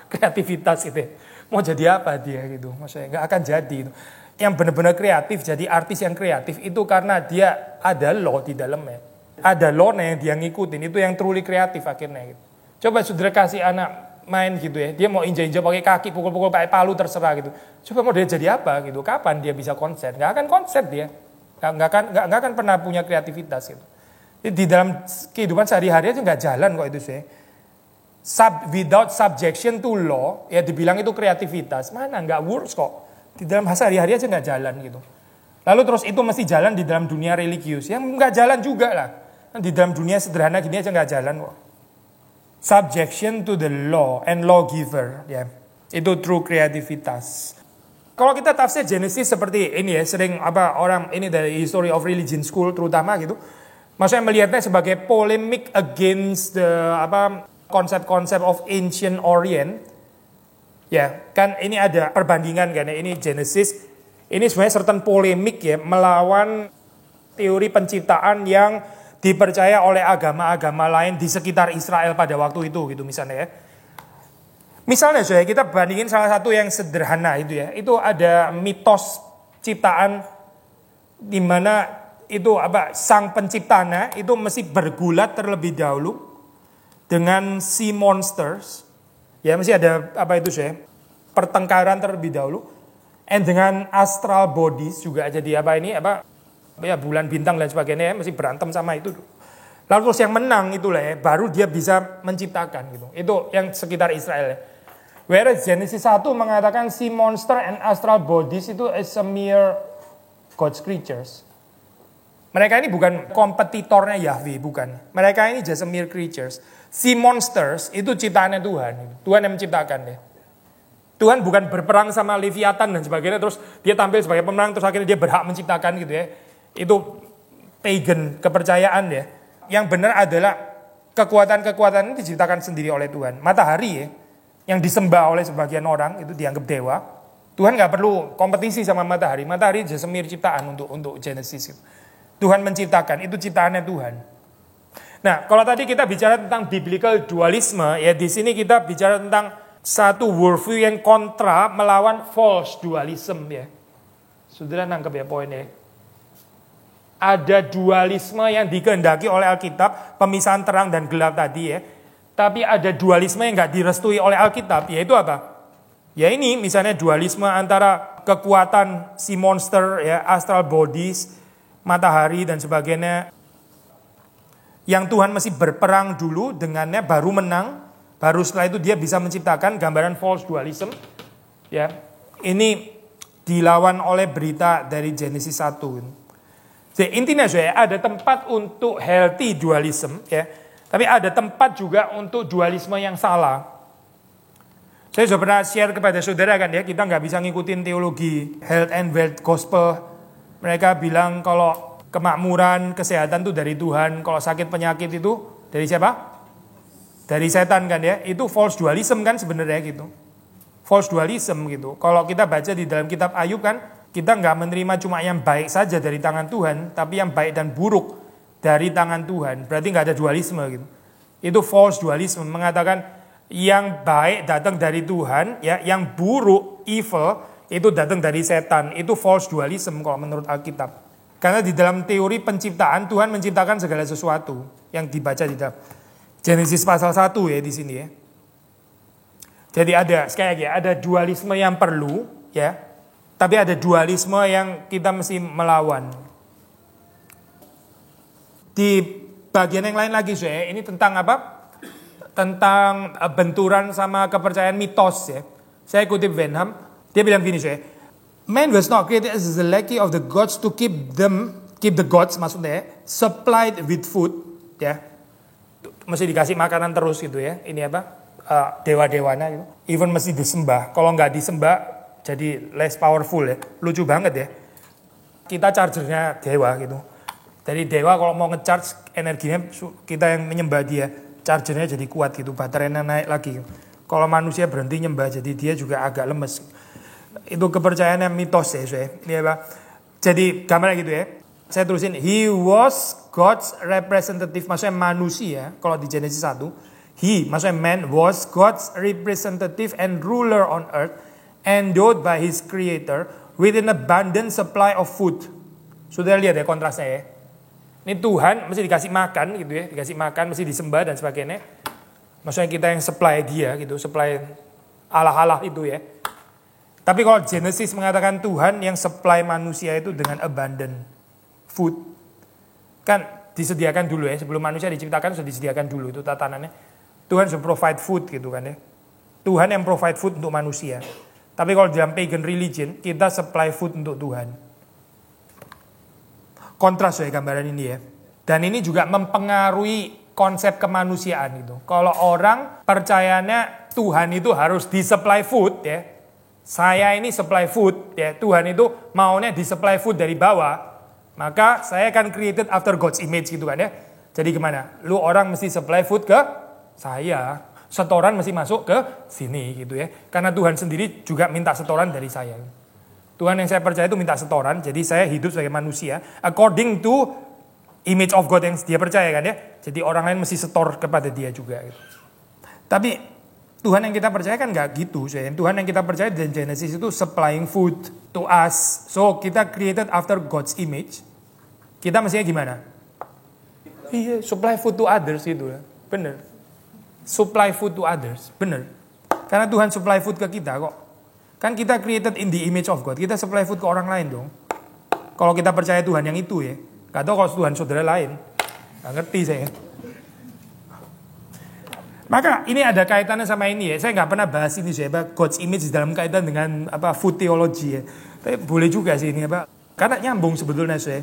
kreativitas gitu ya. Mau jadi apa dia gitu, maksudnya nggak akan jadi gitu. Yang benar-benar kreatif, jadi artis yang kreatif itu karena dia ada law di dalamnya. Ada law yang dia ngikutin, itu yang truly kreatif akhirnya gitu. Coba saudara kasih anak main gitu ya, dia mau injak-injak pakai kaki, pukul-pukul pakai palu terserah gitu. Coba mau dia jadi apa gitu, kapan dia bisa konser? Nggak akan konser dia, nggak akan pernah punya kreativitas gitu. Di dalam kehidupan sehari-hari aja nggak jalan kok itu sih. Without subjection to law, ya dibilang itu kreativitas, mana nggak works kok. Di dalam sehari-hari aja nggak jalan gitu. Lalu terus itu mesti jalan di dalam dunia religius, yang nggak jalan juga lah. Di dalam dunia sederhana gini aja nggak jalan kok. Subjection to the law and lawgiver, ya, itu true kreativitas. Kalau kita tafsir Genesis seperti ini ya, sering orang ini dari History of Religion School terutama gitu, maksudnya melihatnya sebagai polemik against the konsep-konsep of ancient Orient. Ya, kan ini ada perbandingan kan ya, ini Genesis, ini sebenarnya certain polemik ya, melawan teori penciptaan yang dipercaya oleh agama-agama lain di sekitar Israel pada waktu itu gitu misalnya ya. Misalnya kita bandingin salah satu yang sederhana itu ya, itu ada mitos ciptaan di mana itu sang penciptanya itu mesti bergulat terlebih dahulu dengan sea monsters. Ya mesti ada pertengkaran terlebih dahulu, and dengan astral bodies juga jadi bulan bintang dan sebagainya ya, mesti berantem sama itu. Lalu terus yang menang itulah ya, baru dia bisa menciptakan gitu. Itu yang sekitar Israel ya. Whereas Genesis 1 mengatakan sea monster and astral bodies itu is a mere God's creatures. Mereka ini bukan kompetitornya Yahweh, bukan. Mereka ini just a mere creatures. Sea monsters itu ciptaannya Tuhan. Tuhan yang menciptakan ya. Tuhan bukan berperang sama Leviathan dan sebagainya, terus dia tampil sebagai pemenang, terus akhirnya dia berhak menciptakan gitu ya. Itu pagan, kepercayaan ya. Yang benar adalah kekuatan-kekuatan ini diciptakan sendiri oleh Tuhan. Matahari ya, yang disembah oleh sebagian orang, itu dianggap dewa. Tuhan gak perlu kompetisi sama matahari. Matahari just semir ciptaan untuk Genesis. Tuhan menciptakan, itu ciptaannya Tuhan. Nah, kalau tadi kita bicara tentang biblical dualisme, ya di sini kita bicara tentang satu worldview yang kontra melawan false dualism ya. Saudara nangkep ya poinnya. Ada dualisme yang dikehendaki oleh Alkitab, pemisahan terang dan gelap tadi ya. Tapi ada dualisme yang gak direstui oleh Alkitab, yaitu apa? Ya ini misalnya dualisme antara kekuatan si monster ya, astral bodies, matahari dan sebagainya. Yang Tuhan mesti berperang dulu dengannya baru menang. Baru setelah itu dia bisa menciptakan gambaran false dualism. Ya, ini dilawan oleh berita dari Genesis 1. Jadi intinya saya ada tempat untuk healthy dualism, ya. Tapi ada tempat juga untuk dualisme yang salah. Saya sudah pernah share kepada saudara kan ya, kita nggak bisa ngikutin teologi health and wealth gospel. Mereka bilang kalau kemakmuran, kesehatan itu dari Tuhan, kalau sakit penyakit itu dari siapa? Dari setan kan ya, itu false dualism kan sebenarnya gitu. False dualism gitu. Kalau kita baca di dalam kitab Ayub kan, kita nggak menerima cuma yang baik saja dari tangan Tuhan, tapi yang baik dan buruk dari tangan Tuhan. Berarti nggak ada dualisme gitu. Itu false dualism, mengatakan yang baik datang dari Tuhan, ya, yang buruk, evil, itu datang dari setan. Itu false dualism kalau menurut Alkitab. Karena di dalam teori penciptaan, Tuhan menciptakan segala sesuatu yang dibaca di dalam Genesis pasal 1 ya di sini ya. Jadi ada, sekali lagi ada dualisme yang perlu ya. Tapi ada dualisme yang kita mesti melawan. Di bagian yang lain lagi saya, ini tentang apa? Tentang benturan sama kepercayaan mitos ya. Saya kutip Wenham, dia bilang gini saya. Man was not created as the lackey of the gods to keep the gods maksudnya supplied with food ya. Mesti dikasih makanan terus gitu ya. Ini apa? Dewa-dewanya gitu. Even mesti disembah. Kalau nggak disembah jadi less powerful ya. Lucu banget ya. Kita chargernya dewa gitu. Dari dewa kalau mau nge-charge energinya kita yang menyembah dia. Chargernya jadi kuat gitu. Baterainya naik lagi. Kalau manusia berhenti nyembah jadi dia juga agak lemes. Itu kepercayaan yang mitos ya. Ini apa? Jadi gambarnya gitu ya. Saya tulisin, he was God's representative, maksudnya manusia, kalau di Genesis 1. He, maksudnya man, was God's representative and ruler on earth, endowed by his creator with an abundant supply of food. Sudah lihat ya kontrasnya ya. Ini Tuhan mesti dikasih makan gitu ya, dikasih makan, mesti disembah dan sebagainya. Maksudnya kita yang supply dia gitu, supply Allah-Allah itu ya. Tapi kalau Genesis mengatakan Tuhan yang supply manusia itu dengan abundant food. Kan disediakan dulu ya, sebelum manusia diciptakan sudah disediakan dulu itu tatanannya. Tuhan sudah provide food gitu kan ya. Tuhan yang provide food untuk manusia. Tapi kalau dalam pagan religion, kita supply food untuk Tuhan. Kontras ya gambaran ini ya. Dan ini juga mempengaruhi konsep kemanusiaan itu. Kalau orang percayanya Tuhan itu harus disupply food ya. Saya ini supply food ya. Tuhan itu maunya disupply food dari bawah. Maka saya akan created after God's image gitu kan ya. Jadi gimana? Lu orang mesti supply food ke saya. Setoran mesti masuk ke sini gitu ya. Karena Tuhan sendiri juga minta setoran dari saya. Tuhan yang saya percaya itu minta setoran. Jadi saya hidup sebagai manusia. According to image of God yang dia percaya kan ya. Jadi orang lain mesti setor kepada dia juga gitu. Tapi Tuhan yang kita percaya kan gak gitu. Tuhan yang kita percaya di Genesis itu supplying food to us. So kita created after God's image. Kita mestinya gimana? Iya, supply food to others gitu ya. Bener. Supply food to others. Bener. Karena Tuhan supply food ke kita kok. Kan kita created in the image of God. Kita supply food ke orang lain dong. Kalau kita percaya Tuhan yang itu ya. Gak tahu kalau Tuhan saudara lain. Gak ngerti saya. Maka ini ada kaitannya sama ini ya. Saya nggak pernah bahas ini sih, God's image dalam kaitan dengan food theology ya. Tapi boleh juga sih ini Karena nyambung sebetulnya saya.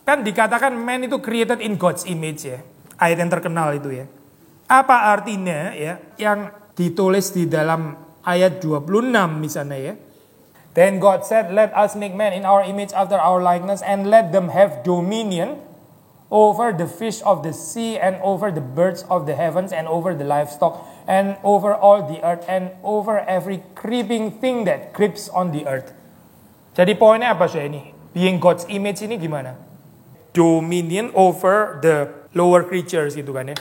Kan dikatakan man itu created in God's image ya. Ayat yang terkenal itu ya. Apa artinya ya yang ditulis di dalam ayat 26 misalnya ya. Then God said, let us make man in our image after our likeness and let them have dominion over the fish of the sea and over the birds of the heavens and over the livestock and over all the earth and over every creeping thing that creeps on the earth. Jadi poinnya apa sih ini? Being God's image ini gimana? Dominion over the lower creatures gitu kan ya.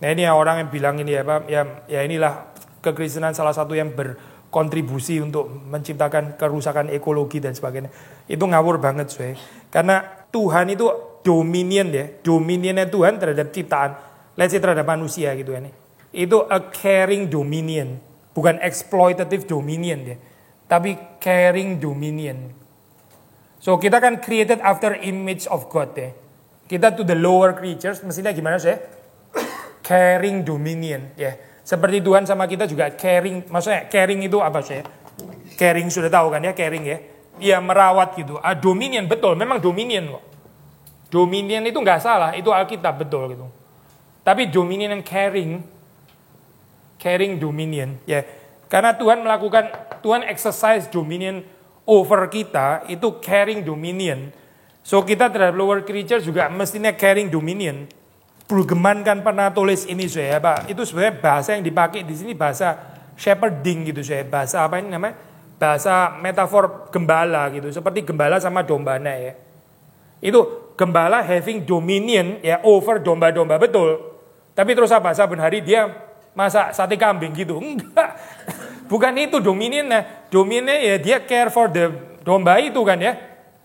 Nah ini orang yang bilang ini ya inilah kekristenan salah satu yang berkontribusi untuk menciptakan kerusakan ekologi dan sebagainya. Itu ngawur banget sih. Karena Tuhan itu dominion ya. Dominionnya Tuhan terhadap ciptaan. Let's say terhadap manusia gitu kan. Itu a caring dominion. Bukan exploitative dominion ya. Tapi caring dominion. So kita kan created after image of God ya. Kita to the lower creatures mestinya gimana sih? Caring dominion ya. Seperti Tuhan sama kita juga caring. Maksudnya caring itu apa sih? Caring sudah tahu kan ya, caring ya. Iya merawat gitu. Dominion betul, memang dominion kok. Dominion itu nggak salah, itu Alkitab betul gitu. Tapi dominion and caring dominion ya. Karena Tuhan exercise dominion over kita, itu caring dominion. So kita terhadap lower creature juga mestinya caring dominion. Brueggemann kan pernah tulis ini saya Pak. Itu sebenarnya bahasa yang dipakai di sini bahasa shepherding gitu saya. Bahasa apa ini namanya? Bahasa metafor gembala gitu. Seperti gembala sama dombanya ya. Itu gembala having dominion ya over domba-domba betul. Tapi terus apa? Saben hari dia masak sate kambing gitu. Enggak. Bukan itu dominionnya. Dominionnya ya dia care for the domba itu kan ya.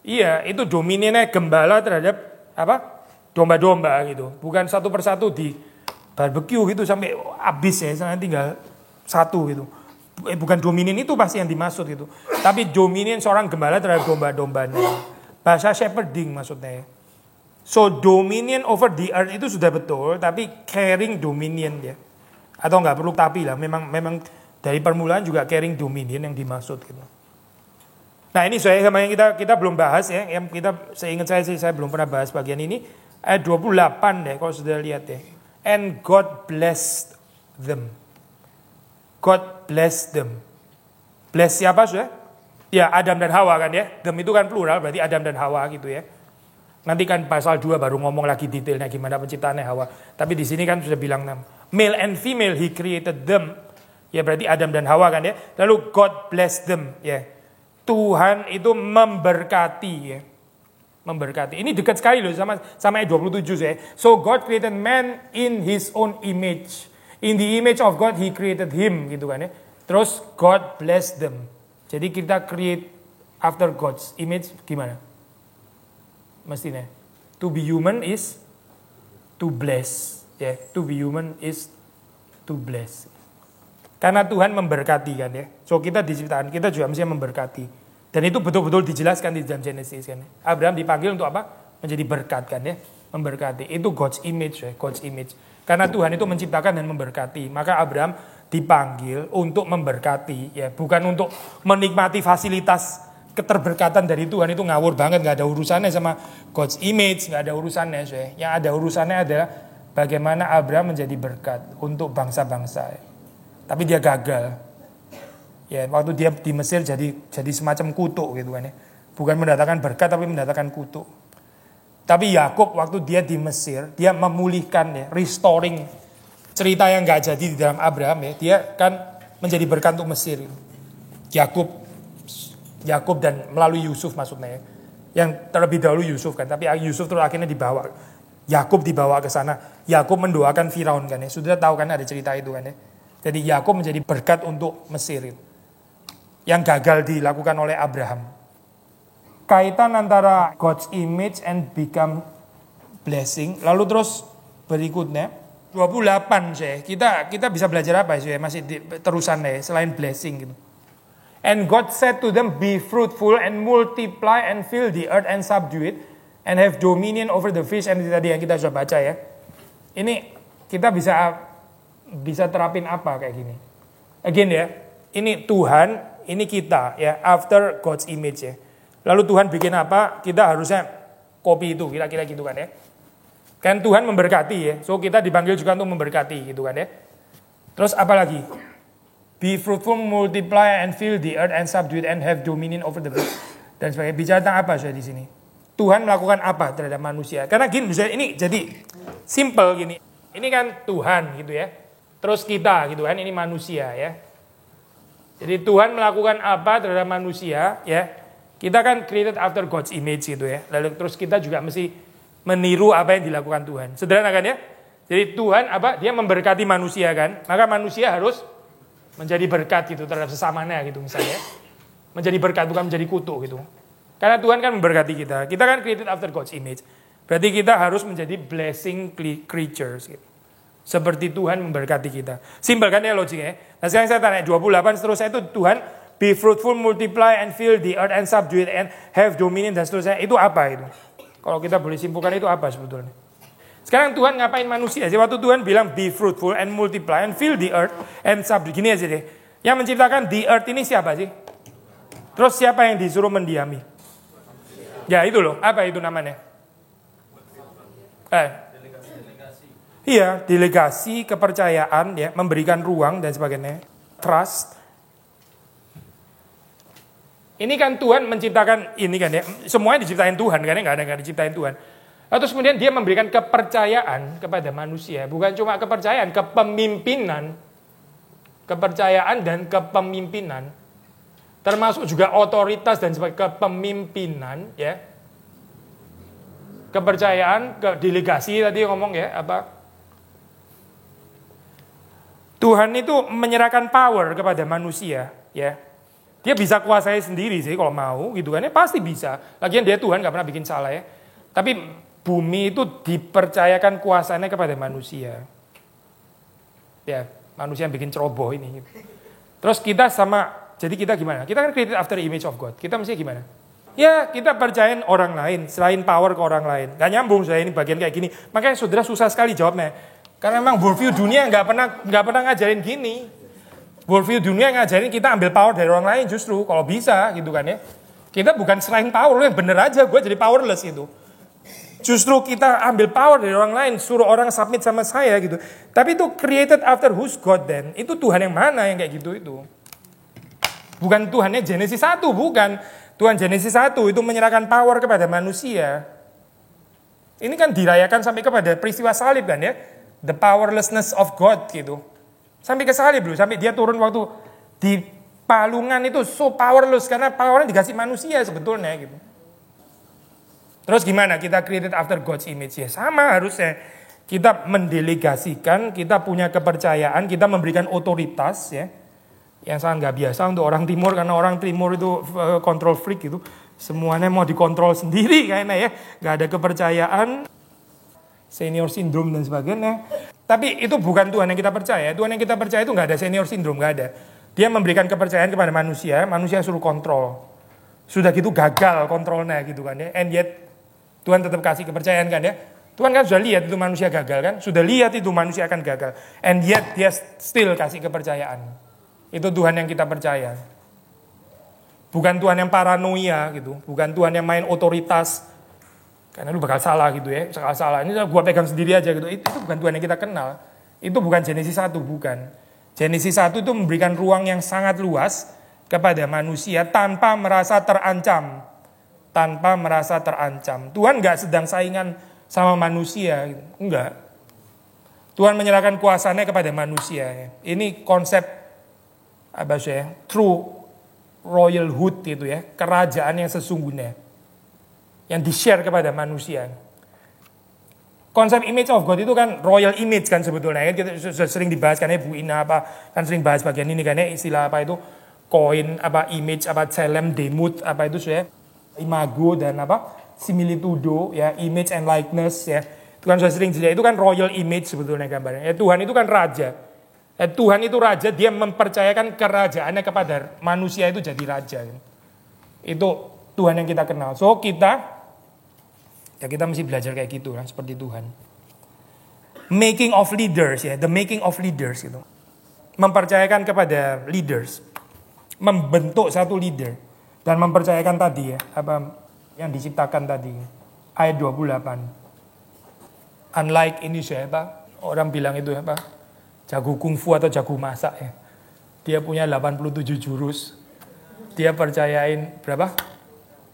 Iya, itu dominionnya gembala terhadap apa? Domba-domba gitu. Bukan satu persatu di barbecue gitu sampai habis ya. Sampai tinggal satu gitu. Bukan dominion itu pasti yang dimaksud gitu. Tapi dominion seorang gembala terhadap domba-dombanya. Bahasa shepherding maksudnya ya. So dominion over the earth itu sudah betul. Tapi caring dominion ya. Atau nggak perlu tapi lah. Memang dari permulaan juga caring dominion yang dimaksud gitu. Nah ini yang kita belum bahas ya. Yang kita seingat saya belum pernah bahas bagian ini. Ayat 28 deh kalau sudah lihat deh. And God blessed them. God blessed them. Bless siapa sudah? Ya Adam dan Hawa kan ya. Them itu kan plural berarti Adam dan Hawa gitu ya. Nanti kan pasal 2 baru ngomong lagi detailnya gimana penciptaannya Hawa. Tapi di sini kan sudah bilang male and female he created them. Ya berarti Adam dan Hawa kan ya. Lalu God blessed them ya. Tuhan itu memberkati ya. Memberkati. Ini dekat sekali loh sama ayat 27 ya. So God created man in his own image. In the image of God he created him gitu kan ya. Terus God blessed them. Jadi kita create after God's image gimana? Mestinya. To be human is to bless. Ya, yeah. To be human is to bless. Karena Tuhan memberkati kan ya. So kita diciptakan, kita juga mesti memberkati. Dan itu betul-betul dijelaskan di dalam Genesis kan. Abraham dipanggil untuk apa? Menjadi berkat kan ya. Memberkati. Itu God's image ya, God's image. Karena Tuhan itu menciptakan dan memberkati. Maka Abraham dipanggil untuk memberkati ya, bukan untuk menikmati fasilitas keterberkatan dari Tuhan. Itu ngawur banget, enggak ada urusannya sama God's image, enggak ada urusannya ya. Yang ada urusannya adalah bagaimana Abraham menjadi berkat untuk bangsa-bangsa. Ya. Tapi dia gagal. Ya, waktu dia di Mesir jadi semacam kutuk gitu kan ya. Bukan mendatangkan berkat tapi mendatangkan kutuk. Tapi Yakub waktu dia di Mesir, dia memulihkan ya, restoring cerita yang enggak jadi di dalam Abraham ya. Dia kan menjadi berkat untuk Mesir. Yakub dan melalui Yusuf maksudnya ya. Yang terlebih dahulu Yusuf kan, tapi Yusuf terus akhirnya dibawa. Yakub dibawa ke sana. Yakub mendoakan Firaun kan ya. Sudah tahu kan ada cerita itu kan ya. Jadi Yakub menjadi berkat untuk Mesir itu. Yang gagal dilakukan oleh Abraham. Kaitan antara God's image and become blessing. Lalu terus berikutnya 28 sih. Kita bisa belajar apa sih? Masih terusan deh selain blessing gitu. And God said to them, be fruitful and multiply and fill the earth and subdue it and have dominion over the fish. And tadi yang kita sudah baca ya. Ini kita bisa terapin apa kayak gini. Again ya, ini Tuhan. Ini kita ya, after God's image ya. Lalu Tuhan bikin apa? Kita harusnya kopi itu, kira-kira gitu kan ya. Kan Tuhan memberkati ya, so kita dipanggil juga untuk memberkati gitu kan ya. Terus apa lagi? Be fruitful, multiply and fill the earth and subdue it and have dominion over the earth. Dan sebagainya. Bicara tentang apa saya di sini? Tuhan melakukan apa terhadap manusia? Karena gini, misalnya ini jadi simple gini. Ini kan Tuhan gitu ya. Terus kita gitu kan, ini manusia ya. Jadi Tuhan melakukan apa terhadap manusia ya. Kita kan created after God's image gitu ya. Lalu terus kita juga mesti meniru apa yang dilakukan Tuhan. Sederhana kan ya? Jadi Tuhan apa? Dia memberkati manusia kan. Maka manusia harus menjadi berkat gitu terhadap sesamanya gitu misalnya. Menjadi berkat bukan menjadi kutuk gitu. Karena Tuhan kan memberkati kita. Kita kan created after God's image. Berarti kita harus menjadi blessing creatures gitu. Seperti Tuhan memberkati kita. Simpel kan ya logiknya. Nah sekarang saya tanya 28 seterusnya itu Tuhan be fruitful, multiply and fill the earth and subdue it and have dominion dan seterusnya. Itu apa itu? Kalau kita boleh simpulkan itu apa sebetulnya? Sekarang Tuhan ngapain manusia sih? Waktu Tuhan bilang be fruitful and multiply and fill the earth and subdue. Gini aja deh. Yang menciptakan the earth ini siapa sih? Terus siapa yang disuruh mendiami? Ya itu loh. Apa itu namanya? Iya, delegasi, kepercayaan, ya, memberikan ruang dan sebagainya. Trust. Ini kan Tuhan menciptakan ini kan ya. Semuanya diciptain Tuhan kan ya, nggak ada yang diciptain Tuhan. Terus kemudian dia memberikan kepercayaan kepada manusia. Bukan cuma kepercayaan, kepemimpinan. Kepercayaan dan kepemimpinan. Termasuk juga otoritas dan sebagainya. Kepemimpinan ya. Kepercayaan, delegasi tadi ngomong ya. Apa? Tuhan itu menyerahkan power kepada manusia ya. Dia bisa kuasai sendiri sih kalau mau gitu kan ya. Pasti bisa. Lagian dia Tuhan gak pernah bikin salah ya. Tapi bumi itu dipercayakan kuasanya kepada manusia. Ya, manusia yang bikin ceroboh ini. Terus kita jadi kita gimana? Kita kan created after the image of God. Kita mesti gimana? Ya, kita percayain orang lain, selain power ke orang lain. Gak nyambung saya ini bagian kayak gini. Makanya saudara susah sekali jawabnya. Karena memang worldview dunia nggak pernah ngajarin gini. Worldview dunia ngajarin kita ambil power dari orang lain justru. Kalau bisa gitu kan ya. Kita bukan selain power, yang bener aja gue jadi powerless gitu. Justru kita ambil power dari orang lain, suruh orang submit sama saya gitu. Tapi itu created after who's God then? Itu Tuhan yang mana yang kayak gitu itu? Bukan Tuhannya Genesis 1, bukan. Tuhan Genesis 1 itu menyerahkan power kepada manusia. Ini kan dirayakan sampai kepada peristiwa salib kan ya. The powerlessness of God gitu. Sampai ke salib loh, sampai dia turun waktu di palungan itu so powerless karena powernya dikasih manusia sebetulnya gitu. Terus gimana kita created after God's image ya? Sama harusnya. Kita mendelegasikan, kita punya kepercayaan, kita memberikan otoritas ya. Yang sangat nggak biasa untuk orang timur karena orang timur itu control freak gitu. Semuanya mau dikontrol sendiri kayaknya ya. Nggak ada kepercayaan. Senior syndrome dan sebagainya. Tapi itu bukan Tuhan yang kita percaya. Tuhan yang kita percaya itu nggak ada senior syndrome, nggak ada. Dia memberikan kepercayaan kepada manusia, manusia suruh kontrol. Sudah gitu gagal kontrolnya gitu kan ya. And yet Tuhan tetap kasih kepercayaan kan ya. Tuhan kan sudah lihat itu manusia gagal kan. Sudah lihat itu manusia akan gagal. And yet dia still kasih kepercayaan. Itu Tuhan yang kita percaya. Bukan Tuhan yang paranoia gitu. Bukan Tuhan yang main otoritas. Karena lu bakal salah gitu ya, salah. Ini gua pegang sendiri aja gitu. Itu bukan Tuhan yang kita kenal. Itu bukan Genesis 1, bukan. Genesis 1 itu memberikan ruang yang sangat luas kepada manusia tanpa merasa terancam. Tanpa merasa terancam. Tuhan nggak sedang saingan sama manusia, gitu. Enggak. Tuhan menyerahkan kuasanya kepada manusia. Ya. Ini konsep apa sih? True royalhood gitu ya, kerajaan yang sesungguhnya. Yang di-share kepada manusia. Konsep image of God itu kan royal image kan sebetulnya. Kita sudah sering dibahas kan ya Bu Ina apa kan sering bahas bagian ini kan ya istilah apa itu koin apa image apa celem demut apa itu saya imago dan apa similitudo ya image and likeness ya. Itu kan sudah sering jadi itu kan royal image sebetulnya gambarnya. Ya Tuhan itu kan raja. Tuhan itu raja, dia mempercayakan kerajaannya kepada manusia itu jadi raja. Itu Tuhan yang kita kenal. So kita mesti belajar kayak gitu kan, seperti Tuhan. Making of leaders ya, the making of leaders gitu. Mempercayakan kepada leaders, membentuk satu leader dan mempercayakan tadi ya, apa yang diciptakan tadi. ayat 28. Unlike ini siapa? Orang bilang itu apa? Jago kungfu atau jago masak ya. Dia punya 87 jurus. Dia percayain berapa?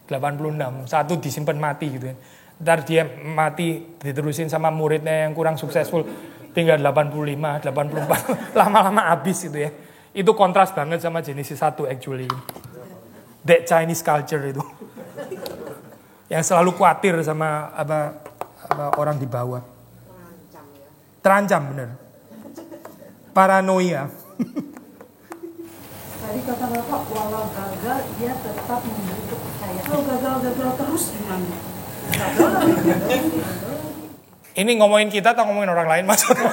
86. Satu disimpan mati gitu ya. Ntar dia mati diterusin sama muridnya yang kurang successful. Tinggal 85, 84. Lama-lama habis gitu ya. Itu kontras banget sama Genesis 1 actually. That Chinese culture itu. Yang selalu khawatir sama apa orang di bawah. Terancam bener. Paranoia. Tadi kata Bapak, walau gagal, dia tetap membentuk percaya. Kalau gagal terus gimana? Ini ngomongin kita atau ngomongin orang lain maksudnya?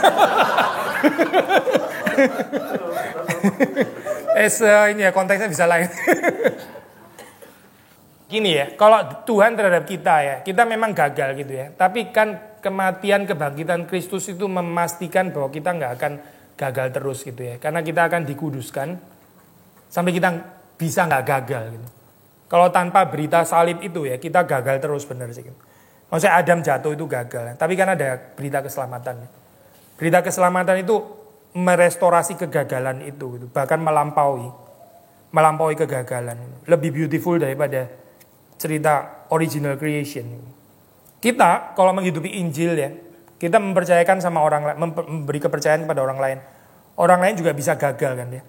Ini ya konteksnya bisa lain. Gini ya, kalau Tuhan terhadap kita ya, kita memang gagal gitu ya. Tapi kan kematian kebangkitan Kristus itu memastikan bahwa kita nggak akan gagal terus gitu ya. Karena kita akan dikuduskan sampai kita bisa nggak gagal gitu. Kalau tanpa berita salib itu ya, kita gagal terus benar sih gitu. Maksudnya Adam jatuh itu gagal, tapi kan ada berita keselamatan. Berita keselamatan itu merestorasi kegagalan itu, gitu. Bahkan melampaui kegagalan. Lebih beautiful daripada cerita original creation. Kita kalau menghidupi Injil ya, kita mempercayakan sama orang lain, memberi kepercayaan kepada orang lain. Orang lain juga bisa gagal kan ya.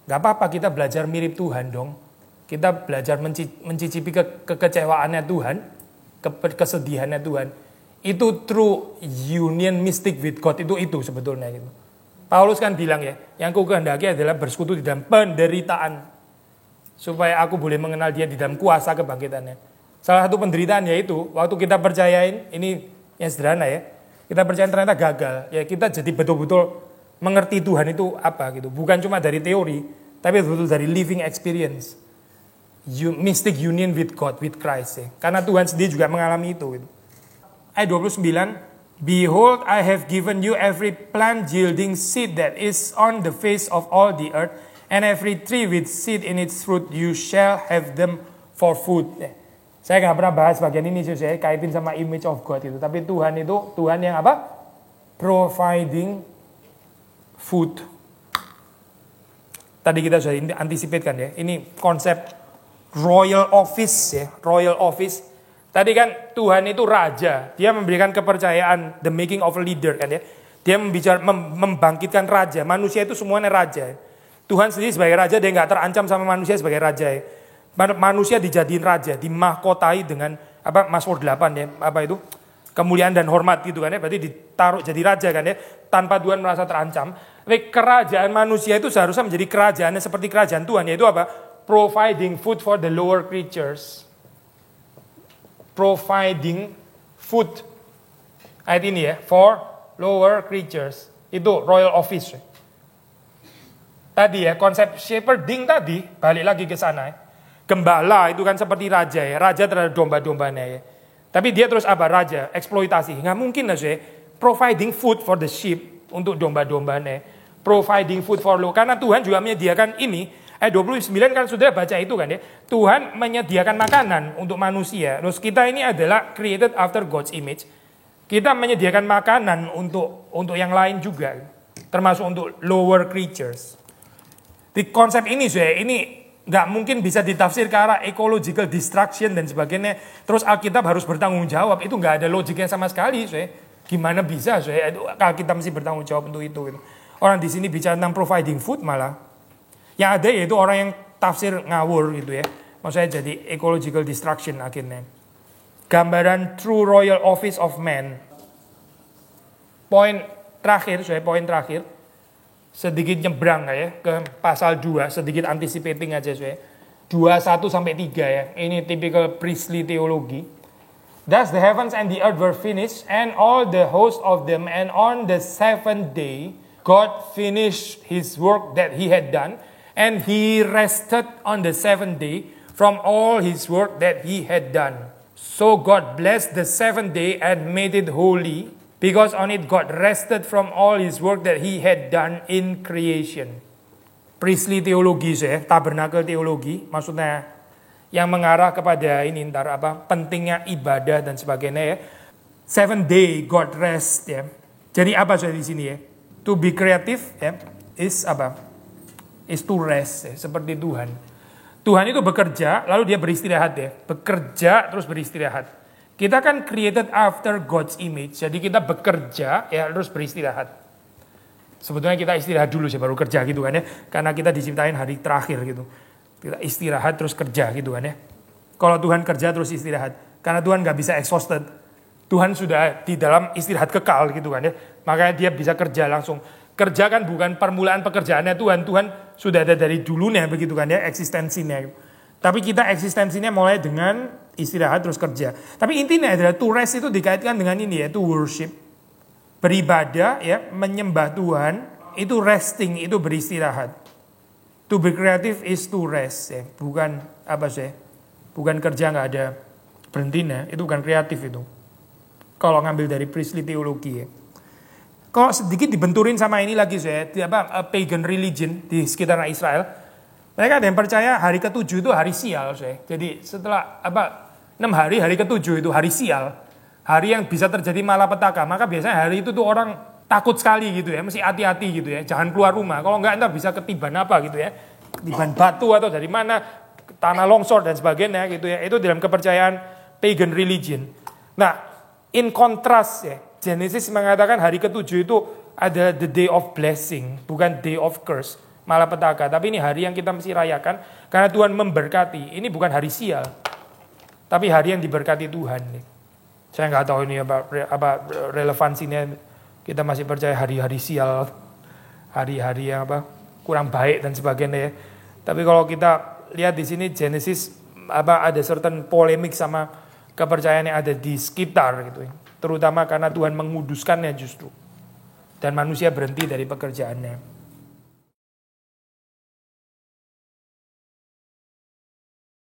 Gak apa-apa kita belajar mirip Tuhan dong. Kita belajar mencicipi kekecewaannya Tuhan. Kesedihannya Tuhan itu true union mystic with God itu sebetulnya gitu. Paulus kan bilang ya, yang ku kehendaki adalah bersekutu di dalam penderitaan supaya aku boleh mengenal dia di dalam kuasa kebangkitannya. Salah satu penderitaan yaitu waktu kita percayain ini yang sederhana ya, kita percaya ternyata gagal ya, kita jadi betul-betul mengerti Tuhan itu apa gitu, bukan cuma dari teori tapi betul-betul dari living experience. Mystic union with God, with Christ ya. Karena Tuhan sendiri juga mengalami itu gitu. Ayat 29, Behold, I have given you every plant yielding seed that is on the face of all the earth, and every tree with seed in its fruit, you shall have them for food. Ya. Saya nggak pernah bahas bagian ini, saya kaitin sama image of God itu. Tapi Tuhan itu, Tuhan yang apa? Providing food. Tadi kita sudah antisipatkan ya, ini konsep royal office ya, royal office. Tadi kan Tuhan itu raja, dia memberikan kepercayaan, the making of a leader kan ya. Dia membangkitkan raja, manusia itu semuanya raja. Tuhan sendiri sebagai raja, dia nggak terancam sama manusia sebagai raja ya. Manusia dijadiin raja, dimahkotai dengan apa Mazmur 8 ya, apa itu? Kemuliaan dan hormat gitu kan ya, berarti ditaruh jadi raja kan ya, tanpa Tuhan merasa terancam. Tapi kerajaan manusia itu seharusnya menjadi kerajaannya seperti kerajaan Tuhan, yaitu apa? Providing food for the lower creatures. Providing food. Ayat ini ya, for lower creatures. Itu royal office. Tadi ya, konsep shepherding tadi, balik lagi ke sana ya. Gembala itu kan seperti raja ya, raja terhadap domba-dombanya ya. Tapi dia terus apa? Raja, eksploitasi. Nggak mungkin lah saya, providing food for the sheep, untuk domba-dombanya. Providing food for low, karena Tuhan juga menyediakan ini. Ayat 29 kan sudah baca itu kan ya. Tuhan menyediakan makanan untuk manusia. Terus kita ini adalah created after God's image. Kita menyediakan makanan untuk yang lain juga. Termasuk untuk lower creatures. Di konsep ini ini nggak mungkin bisa ditafsir ke arah ecological destruction dan sebagainya. Terus Alkitab harus bertanggung jawab. Itu nggak ada logiknya sama sekali. Gimana bisa Alkitab mesti bertanggung jawab untuk itu. Orang di sini bicara tentang providing food malah. Yang ada yaitu orang yang tafsir ngawur gitu ya. Maksudnya jadi ecological destruction akhirnya. Gambaran true royal office of man. Poin terakhir. Sedikit nyebrang ya ke pasal 2. Sedikit anticipating aja saya. 21-3 ya. Ini typical priestly theology. Thus the heavens and the earth were finished, and all the host of them, and on the seventh day God finished his work that he had done. And he rested on the seventh day from all his work that he had done. So God blessed the seventh day and made it holy, because on it God rested from all his work that he had done in creation. Priestly theology tabernacle teologi, maksudnya yang mengarah kepada ini ntar pentingnya ibadah dan sebagainya ya. 7 day God rest ya. Jadi apa saudara di sini ya? To be creative ya is apa? Is to rest ya, seperti Tuhan. Tuhan itu bekerja lalu dia beristirahat ya. Bekerja terus beristirahat. Kita kan created after God's image. Jadi kita bekerja ya terus beristirahat. Sebetulnya kita istirahat dulu sih baru kerja gitu kan ya. Karena kita diciptain hari terakhir gitu. Kita istirahat terus kerja gitu kan ya. Kalau Tuhan kerja terus istirahat. Karena Tuhan gak bisa exhausted. Tuhan sudah di dalam istirahat kekal gitu kan ya. Makanya dia bisa kerja langsung. Kerja kan bukan permulaan pekerjaannya Tuhan. Tuhan sudah ada dari dulunya begitu kan ya eksistensinya. Tapi kita eksistensinya mulai dengan istirahat terus kerja. Tapi intinya adalah to rest itu dikaitkan dengan ini ya. To worship. Beribadah ya. Menyembah Tuhan. Itu resting. Itu beristirahat. To be creative is to rest ya. Bukan apa sih? Bukan kerja nggak ada berhentinya. Itu bukan kreatif itu. Kalau ngambil dari priestly teologi ya. Kalau sedikit dibenturin sama ini lagi saya, pagan religion di sekitar Israel. Mereka ada yang percaya hari ke-7 itu hari sial saya. Jadi setelah 6 hari ke-7 itu hari sial. Hari yang bisa terjadi malapetaka. Maka biasanya hari itu tuh orang takut sekali gitu ya, mesti hati-hati gitu ya, jangan keluar rumah. Kalau enggak entar bisa ketiban apa gitu ya, ketiban batu atau dari mana, tanah longsor dan sebagainya gitu ya. Itu dalam kepercayaan pagan religion. Nah, in contrast ya, Genesis mengatakan hari ke-7 itu ada the day of blessing, bukan day of curse, malapetaka. Tapi ini hari yang kita mesti rayakan karena Tuhan memberkati. Ini bukan hari sial, tapi hari yang diberkati Tuhan. Saya nggak tahu ini apa relevansinya. Kita masih percaya hari-hari sial, hari-hari yang kurang baik dan sebagainya ya. Tapi kalau kita lihat di sini Genesis ada certain polemik sama kepercayaan yang ada di sekitar gitu ya. Terutama karena Tuhan menguduskannya justru. Dan manusia berhenti dari pekerjaannya.